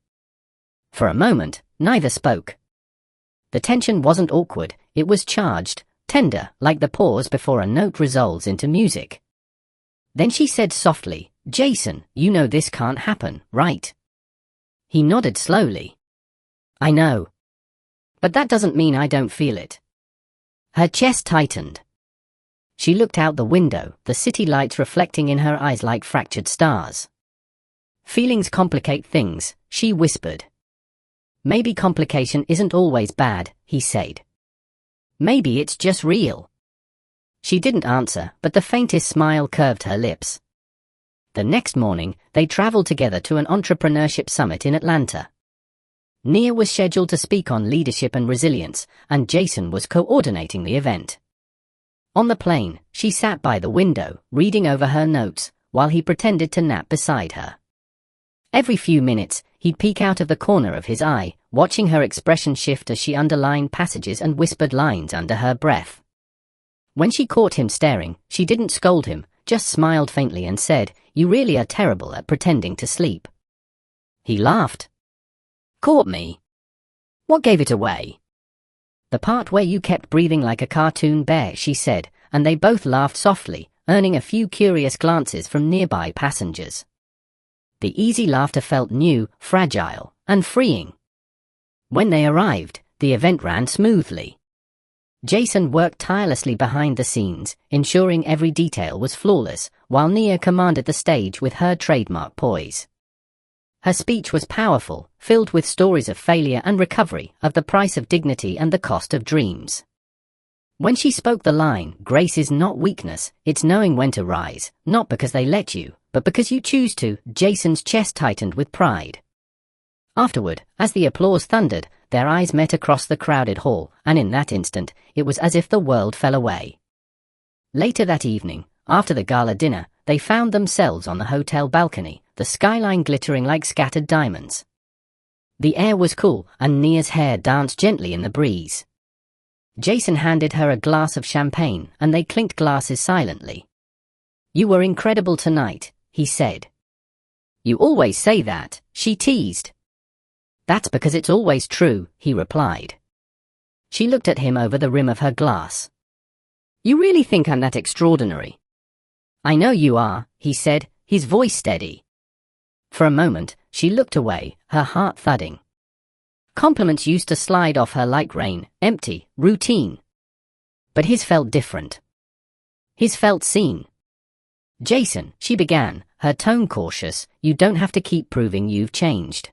[SPEAKER 1] For a moment, neither spoke. The tension wasn't awkward, it was charged, tender, like the pause before a note resolves into music. Then she said softly, "Jason, you know this can't happen, right?" He nodded slowly. "I know. But that doesn't mean I don't feel it." Her chest tightened. She looked out the window, the city lights reflecting in her eyes like fractured stars. Feelings complicate things, she whispered. Maybe complication isn't always bad, he said. Maybe it's just real. She didn't answer, but the faintest smile curved her lips. The next morning, they traveled together to an entrepreneurship summit in Atlanta. Nia was scheduled to speak on leadership and resilience, and Jason was coordinating the event. On the plane, she sat by the window, reading over her notes, while he pretended to nap beside her. Every few minutes, he'd peek out of the corner of his eye, watching her expression shift as she underlined passages and whispered lines under her breath. When she caught him staring, she didn't scold him, just smiled faintly and said, "You really are terrible at pretending to sleep." He laughed. "Caught me? What gave it away?" "The part where you kept breathing like a cartoon bear," she said, and they both laughed softly, earning a few curious glances from nearby passengers. The easy laughter felt new, fragile, and freeing. When they arrived, the event ran smoothly. Jason worked tirelessly behind the scenes, ensuring every detail was flawless, while Nia commanded the stage with her trademark poise. Her speech was powerful, filled with stories of failure and recovery, of the price of dignity and the cost of dreams. When she spoke the line, "Grace is not weakness, it's knowing when to rise, not because they let you, but because you choose to," Jason's chest tightened with pride. Afterward, as the applause thundered, their eyes met across the crowded hall, and in that instant, it was as if the world fell away. Later that evening, after the gala dinner, they found themselves on the hotel balcony, the skyline glittering like scattered diamonds. The air was cool, and Nia's hair danced gently in the breeze. Jason handed her a glass of champagne, and they clinked glasses silently. "You were incredible tonight," he said. "You always say that," she teased. "That's because it's always true," he replied. She looked at him over the rim of her glass. "You really think I'm that extraordinary?" "I know you are," he said, his voice steady. For a moment, she looked away, her heart thudding. Compliments used to slide off her like rain, empty, routine. But his felt different. His felt seen. "Jason," she began, her tone cautious, "you don't have to keep proving you've changed."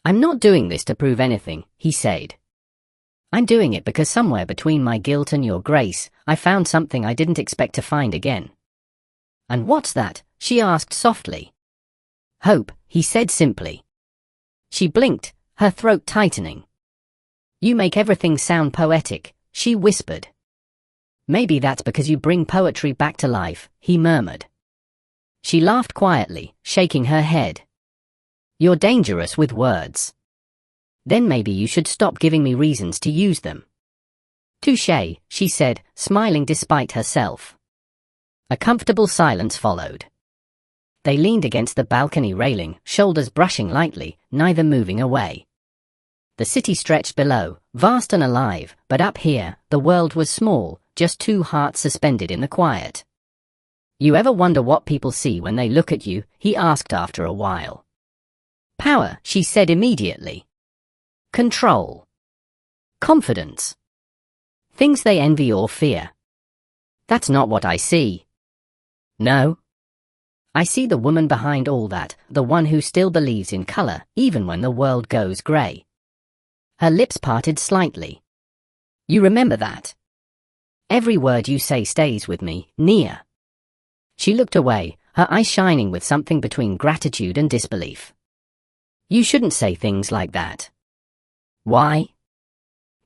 [SPEAKER 1] "I'm not doing this to prove anything," he said. "I'm doing it because somewhere between my guilt and your grace, I found something I didn't expect to find again." "And what's that?" she asked softly. "Hope," he said simply. She blinked, her throat tightening. "You make everything sound poetic," she whispered. "Maybe that's because you bring poetry back to life," he murmured. She laughed quietly, shaking her head. "You're dangerous with words. Then maybe you should stop giving me reasons to use them." "Touché," she said, smiling despite herself. A comfortable silence followed. They leaned against the balcony railing, shoulders brushing lightly, neither moving away. The city stretched below, vast and alive, but up here, the world was small, just two hearts suspended in the quiet. "You ever wonder what people see when they look at you?" he asked after a while. "Power," she said immediately. "Control. Confidence. Things they envy or fear." "That's not what I see." "No? I see the woman behind all that, the one who still believes in color, even when the world goes gray." Her lips parted slightly. "You remember that? Every word you say stays with me, Nia." She looked away, her eyes shining with something between gratitude and disbelief. "You shouldn't say things like that." "Why?"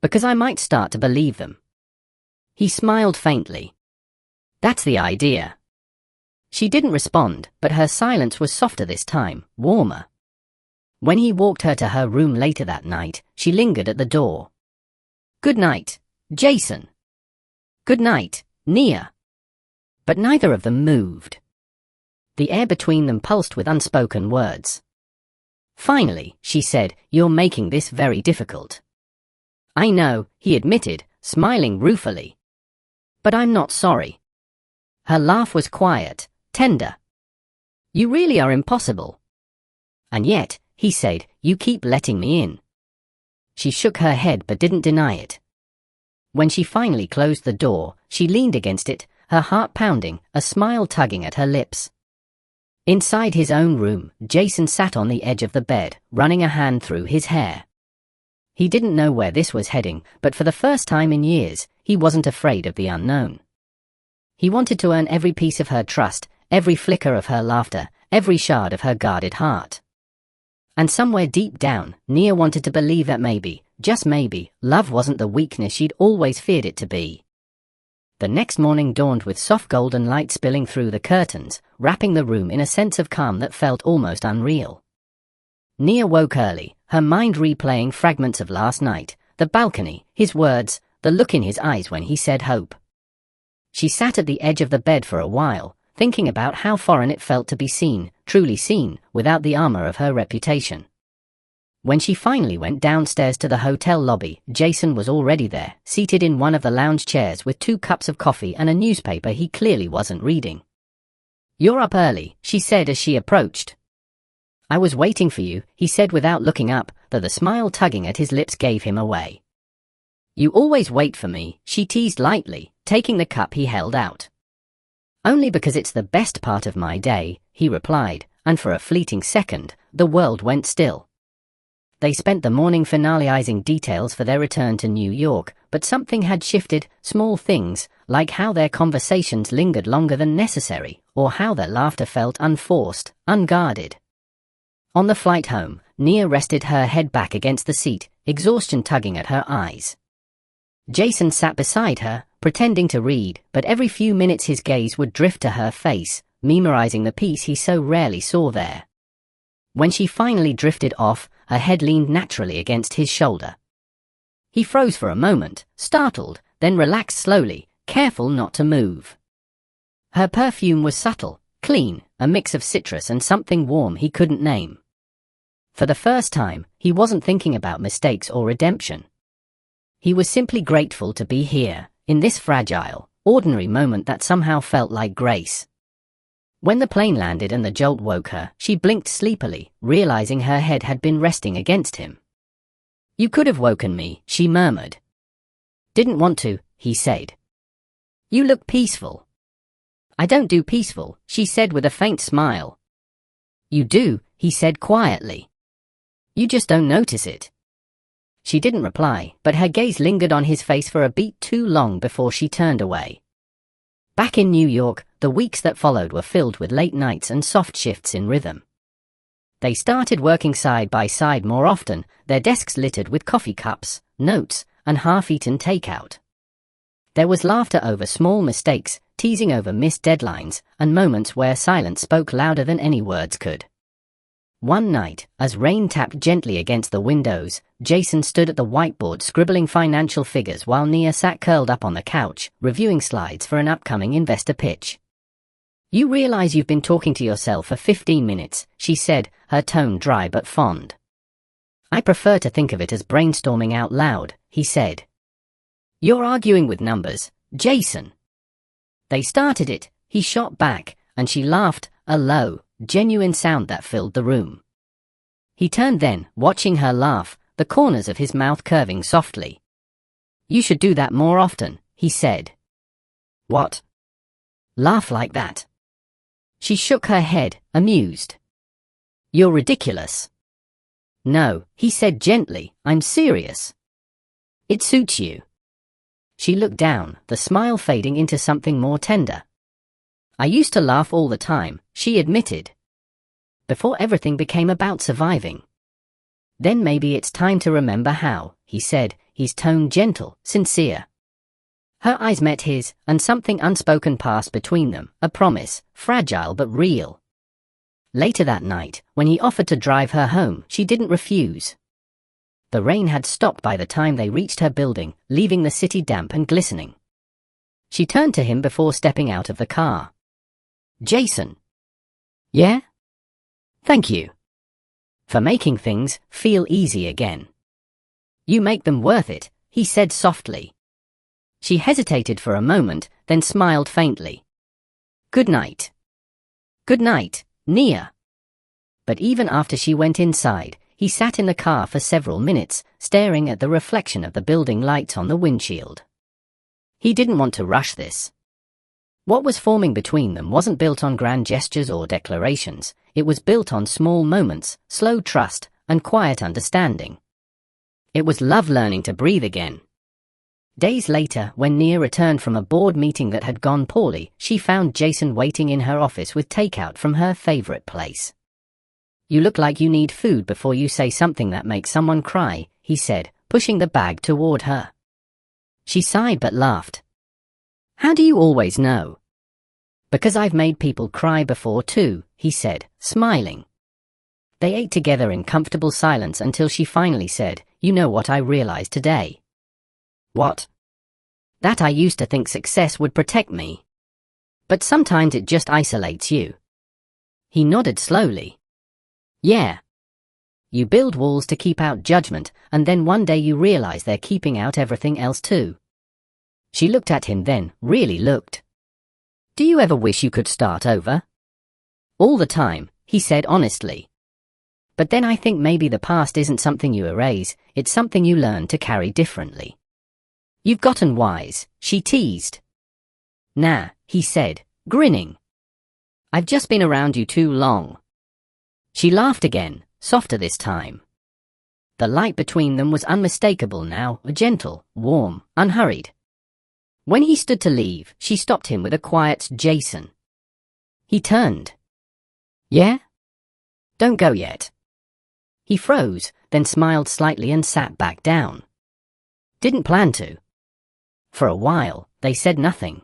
[SPEAKER 1] "Because I might start to believe them." He smiled faintly. "That's the idea." She didn't respond, but her silence was softer this time, warmer. When he walked her to her room later that night, she lingered at the door. "Good night, Jason." "Good night, Nia." But neither of them moved. The air between them pulsed with unspoken words. "Finally," she said, "you're making this very difficult." "I know," he admitted, smiling ruefully. "But I'm not sorry." Her laugh was quiet, tender. "You really are impossible." "And yet," he said, "you keep letting me in." She shook her head but didn't deny it. When she finally closed the door, she leaned against it, her heart pounding, a smile tugging at her lips. Inside his own room, Jason sat on the edge of the bed, running a hand through his hair. He didn't know where this was heading, but for the first time in years, he wasn't afraid of the unknown. He wanted to earn every piece of her trust, every flicker of her laughter, every shard of her guarded heart. And somewhere deep down, Nia wanted to believe that maybe, just maybe, love wasn't the weakness she'd always feared it to be. The next morning dawned with soft golden light spilling through the curtains, wrapping the room in a sense of calm that felt almost unreal. Nia woke early, her mind replaying fragments of last night, the balcony, his words, the look in his eyes when he said hope. She sat at the edge of the bed for a while, thinking about how foreign it felt to be seen, truly seen, without the armor of her reputation. When she finally went downstairs to the hotel lobby, Jason was already there, seated in one of the lounge chairs with 2 cups of coffee and a newspaper he clearly wasn't reading. "You're up early," she said as she approached. "I was waiting for you," he said without looking up, though the smile tugging at his lips gave him away. "You always wait for me," she teased lightly, taking the cup he held out. "Only because it's the best part of my day," he replied, and for a fleeting second, the world went still. They spent the morning finalizing details for their return to New York, but something had shifted, small things, like how their conversations lingered longer than necessary, or how their laughter felt unforced, unguarded. On the flight home, Nia rested her head back against the seat, exhaustion tugging at her eyes. Jason sat beside her, pretending to read, but every few minutes his gaze would drift to her face, memorizing the piece he so rarely saw there. When she finally drifted off, her head leaned naturally against his shoulder. He froze for a moment, startled, then relaxed slowly, careful not to move. Her perfume was subtle, clean, a mix of citrus and something warm he couldn't name. For the first time, he wasn't thinking about mistakes or redemption. He was simply grateful to be here, in this fragile, ordinary moment that somehow felt like grace. When the plane landed and the jolt woke her, she blinked sleepily, realizing her head had been resting against him. "You could have woken me," she murmured. "Didn't want to," he said. "You look peaceful." "I don't do peaceful," she said with a faint smile. "You do," he said quietly. "You just don't notice it." She didn't reply, but her gaze lingered on his face for a beat too long before she turned away. Back in New York, the weeks that followed were filled with late nights and soft shifts in rhythm. They started working side by side more often, their desks littered with coffee cups, notes, and half-eaten takeout. There was laughter over small mistakes, teasing over missed deadlines, and moments where silence spoke louder than any words could. One night, as rain tapped gently against the windows, Jason stood at the whiteboard scribbling financial figures while Nia sat curled up on the couch, reviewing slides for an upcoming investor pitch. "You realize you've been talking to yourself for 15 minutes, she said, her tone dry but fond. "I prefer to think of it as brainstorming out loud," he said. "You're arguing with numbers, Jason." "They started it," he shot back, and she laughed, a low, genuine sound that filled the room. He turned then, watching her laugh, the corners of his mouth curving softly. "You should do that more often," he said. "What?" "Laugh like that." She shook her head, amused. "You're ridiculous." "No," he said gently, "I'm serious." "It suits you." She looked down, the smile fading into something more tender. "I used to laugh all the time," she admitted. "Before everything became about surviving." "Then maybe it's time to remember how," he said, his tone gentle, sincere. Her eyes met his, and something unspoken passed between them, a promise, fragile but real. Later that night, when he offered to drive her home, she didn't refuse. The rain had stopped by the time they reached her building, leaving the city damp and glistening. She turned to him before stepping out of the car. "Jason." "Yeah?" "Thank you. For making things feel easy again." "You make them worth it," he said softly. She hesitated for a moment, then smiled faintly. "Good night." "Good night, Nia." But even after she went inside, he sat in the car for several minutes, staring at the reflection of the building lights on the windshield. He didn't want to rush this. What was forming between them wasn't built on grand gestures or declarations. It was built on small moments, slow trust, and quiet understanding. It was love learning to breathe again. Days later, when Nia returned from a board meeting that had gone poorly, she found Jason waiting in her office with takeout from her favorite place. "You look like you need food before you say something that makes someone cry," he said, pushing the bag toward her. She sighed but laughed. "How do you always know?" "Because I've made people cry before too," he said, smiling. They ate together in comfortable silence until she finally said, "You know what I realized today?" "What?" "That I used to think success would protect me. But sometimes it just isolates you." He nodded slowly. "Yeah. You build walls to keep out judgment, and then one day you realize they're keeping out everything else too." She looked at him then, really looked. "Do you ever wish you could start over?" "All the time," he said honestly. "But then I think maybe the past isn't something you erase, it's something you learn to carry differently." "You've gotten wise," she teased. "Nah," he said, grinning. "I've just been around you too long." She laughed again, softer this time. The light between them was unmistakable now, gentle, warm, unhurried. When he stood to leave, she stopped him with a quiet "Jason." He turned. "Yeah? Don't go yet." He froze, then smiled slightly and sat back down. "Didn't plan to." For a while, they said nothing.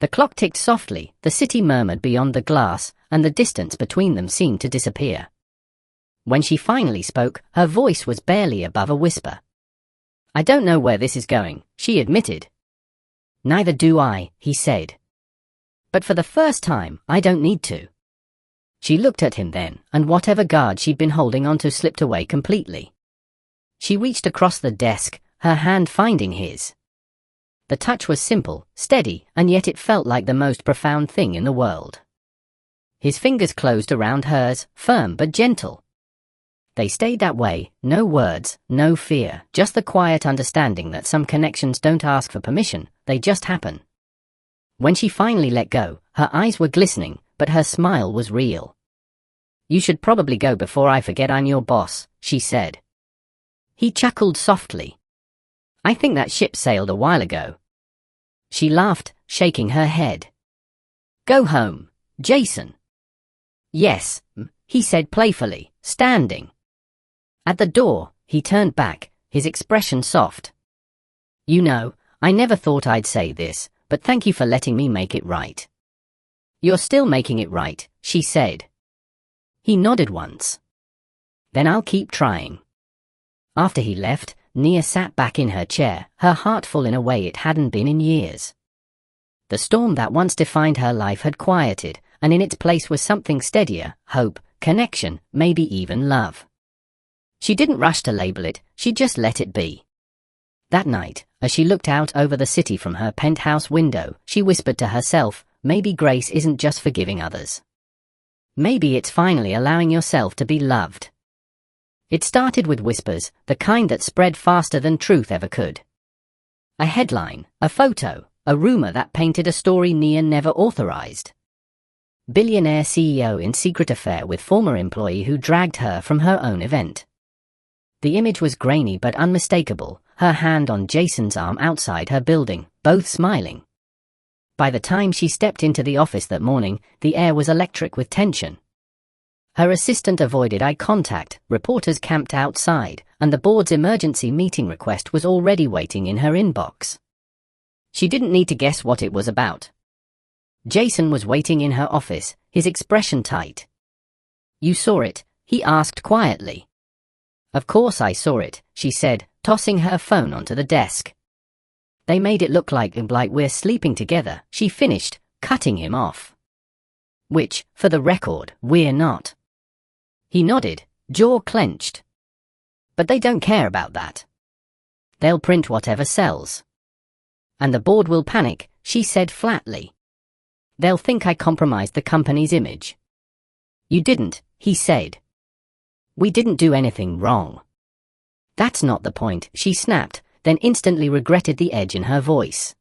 [SPEAKER 1] The clock ticked softly, the city murmured beyond the glass, and the distance between them seemed to disappear. When she finally spoke, her voice was barely above a whisper. "I don't know where this is going," she admitted. "Neither do I," he said. "But for the first time, I don't need to." She looked at him then, and whatever guard she'd been holding onto slipped away completely. She reached across the desk, her hand finding his. The touch was simple, steady, and yet it felt like the most profound thing in the world. His fingers closed around hers, firm but gentle. They stayed that way, no words, no fear, just the quiet understanding that some connections don't ask for permission, they just happen. When she finally let go, her eyes were glistening, but her smile was real. "You should probably go before I forget I'm your boss," she said. He chuckled softly. "I think that ship sailed a while ago." She laughed, shaking her head. "Go home, Jason." "Yes," he said playfully, standing. At the door, he turned back, his expression soft. "You know, I never thought I'd say this, but thank you for letting me make it right." "You're still making it right," she said. He nodded once. "Then I'll keep trying." After he left, Nia sat back in her chair, her heart full in a way it hadn't been in years. The storm that once defined her life had quieted, and in its place was something steadier, hope, connection, maybe even love. She didn't rush to label it, she just let it be. That night, as she looked out over the city from her penthouse window, she whispered to herself, maybe grace isn't just forgiving others. Maybe it's finally allowing yourself to be loved. It started with whispers, the kind that spread faster than truth ever could. A headline, a photo, a rumor that painted a story Nia never authorized. Billionaire CEO in secret affair with former employee who dragged her from her own event. The image was grainy but unmistakable, her hand on Jason's arm outside her building, both smiling. By the time she stepped into the office that morning, the air was electric with tension. Her assistant avoided eye contact, reporters camped outside, and the board's emergency meeting request was already waiting in her inbox. She didn't need to guess what it was about. Jason was waiting in her office, his expression tight. "You saw it?" he asked quietly. "Of course I saw it," she said, tossing her phone onto the desk. "They made it look like we're sleeping together," she finished, cutting him off. "Which, for the record, we're not." He nodded, jaw clenched. "But they don't care about that. They'll print whatever sells. And the board will panic," she said flatly. "They'll think I compromised the company's image." "You didn't," he said. "We didn't do anything wrong." "That's not the point," she snapped, then instantly regretted the edge in her voice.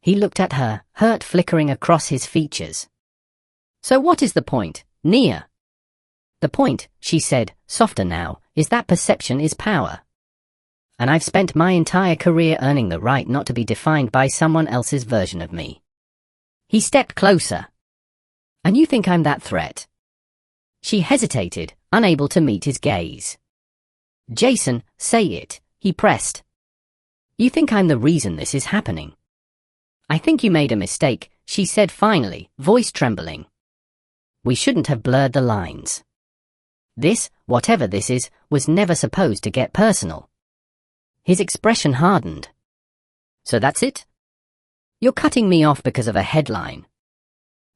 [SPEAKER 1] He looked at her, hurt flickering across his features. So what is the point, Nia? The point, she said, softer now, is that perception is power. And I've spent my entire career earning the right not to be defined by someone else's version of me. He stepped closer. And you think I'm that threat? She hesitated, unable to meet his gaze. Jason, say it, he pressed. You think I'm the reason this is happening? I think you made a mistake, she said finally, voice trembling. We shouldn't have blurred the lines. This, whatever this is, was never supposed to get personal. His expression hardened. So that's it? You're cutting me off because of a headline.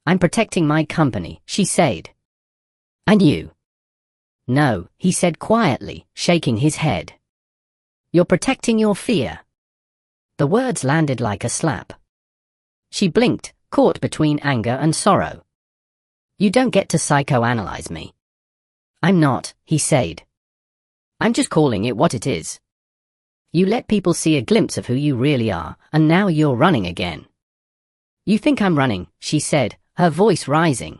[SPEAKER 1] I'm protecting my company, she said. And you? No, he said quietly, shaking his head. You're protecting your fear. The words landed like a slap. She blinked, caught between anger and sorrow. You don't get to psychoanalyze me. I'm not, he said. I'm just calling it what it is. You let people see a glimpse of who you really are, and now you're running again. You think I'm running, she said, her voice rising.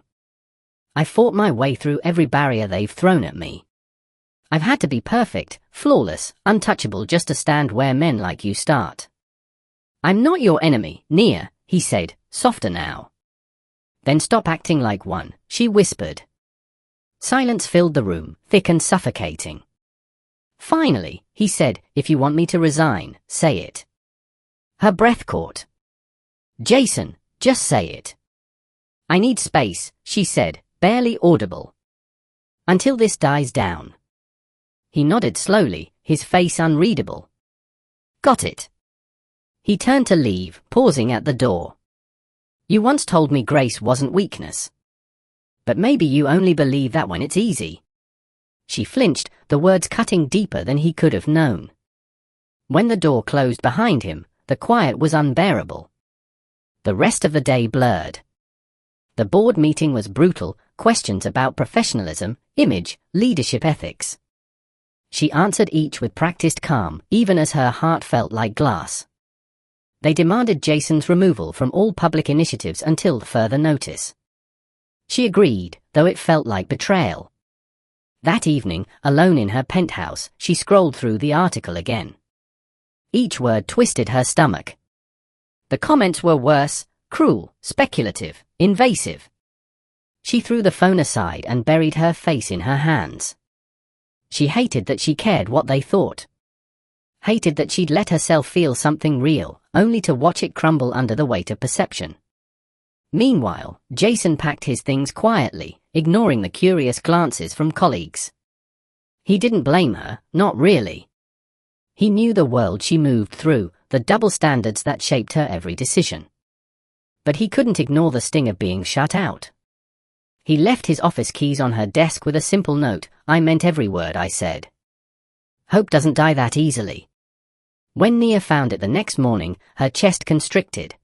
[SPEAKER 1] I fought my way through every barrier they've thrown at me. I've had to be perfect, flawless, untouchable just to stand where men like you start. I'm not your enemy, Nia, he said, softer now. Then stop acting like one, she whispered. Silence filled the room, thick and suffocating. Finally, he said, if you want me to resign, say it. Her breath caught. Jason, just say it. I need space, she said, barely audible. Until this dies down. He nodded slowly, his face unreadable. Got it. He turned to leave, pausing at the door. You once told me grace wasn't weakness. But maybe you only believe that when it's easy. She flinched, the words cutting deeper than he could have known. When the door closed behind him, the quiet was unbearable. The rest of the day blurred. The board meeting was brutal, questions about professionalism, image, leadership ethics. She answered each with practiced calm, even as her heart felt like glass. They demanded Jason's removal from all public initiatives until further notice. She agreed, though it felt like betrayal. That evening, alone in her penthouse, she scrolled through the article again. Each word twisted her stomach. The comments were worse, cruel, speculative, invasive. She threw the phone aside and buried her face in her hands. She hated that she cared what they thought. Hated that she'd let herself feel something real, only to watch it crumble under the weight of perception. Meanwhile, Jason packed his things quietly, ignoring the curious glances from colleagues. He didn't blame her, not really. He knew the world she moved through, the double standards that shaped her every decision. But he couldn't ignore the sting of being shut out. He left his office keys on her desk with a simple note, I meant every word I said. Hope doesn't die that easily. When Nia found it the next morning, her chest constricted.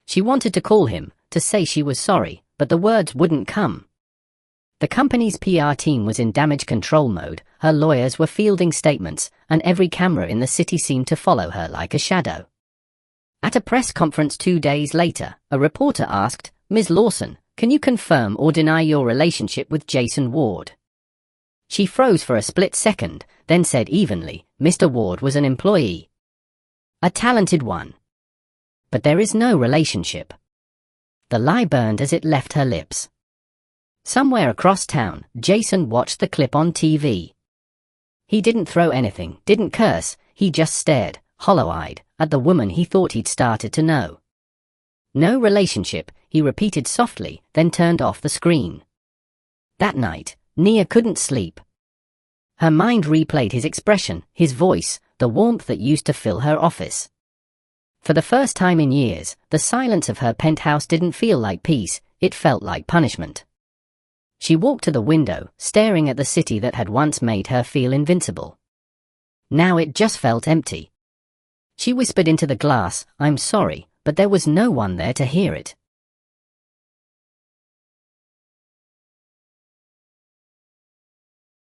[SPEAKER 1] She wanted to call him, to say she was sorry, but the words wouldn't come. The company's PR team was in damage control mode, her lawyers were fielding statements, and every camera in the city seemed to follow her like a shadow. At a press conference 2 days later, a reporter asked, Ms. Lawson, can you confirm or deny your relationship with Jason Ward? She froze for a split second, then said evenly, Mr. Ward was an employee. A talented one. But there is no relationship. The lie burned as it left her lips. Somewhere across town, Jason watched the clip on TV. He didn't throw anything, didn't curse, he just stared, hollow-eyed, at the woman he thought he'd started to know. No relationship, he repeated softly, then turned off the screen. That night, Nia couldn't sleep. Her mind replayed his expression, his voice, the warmth that used to fill her office. For the first time in years, the silence of her penthouse didn't feel like peace, it felt like punishment. She walked to the window, staring at the city that had once made her feel invincible. Now it just felt empty. She whispered into the glass, I'm sorry, but there was no one there to hear it.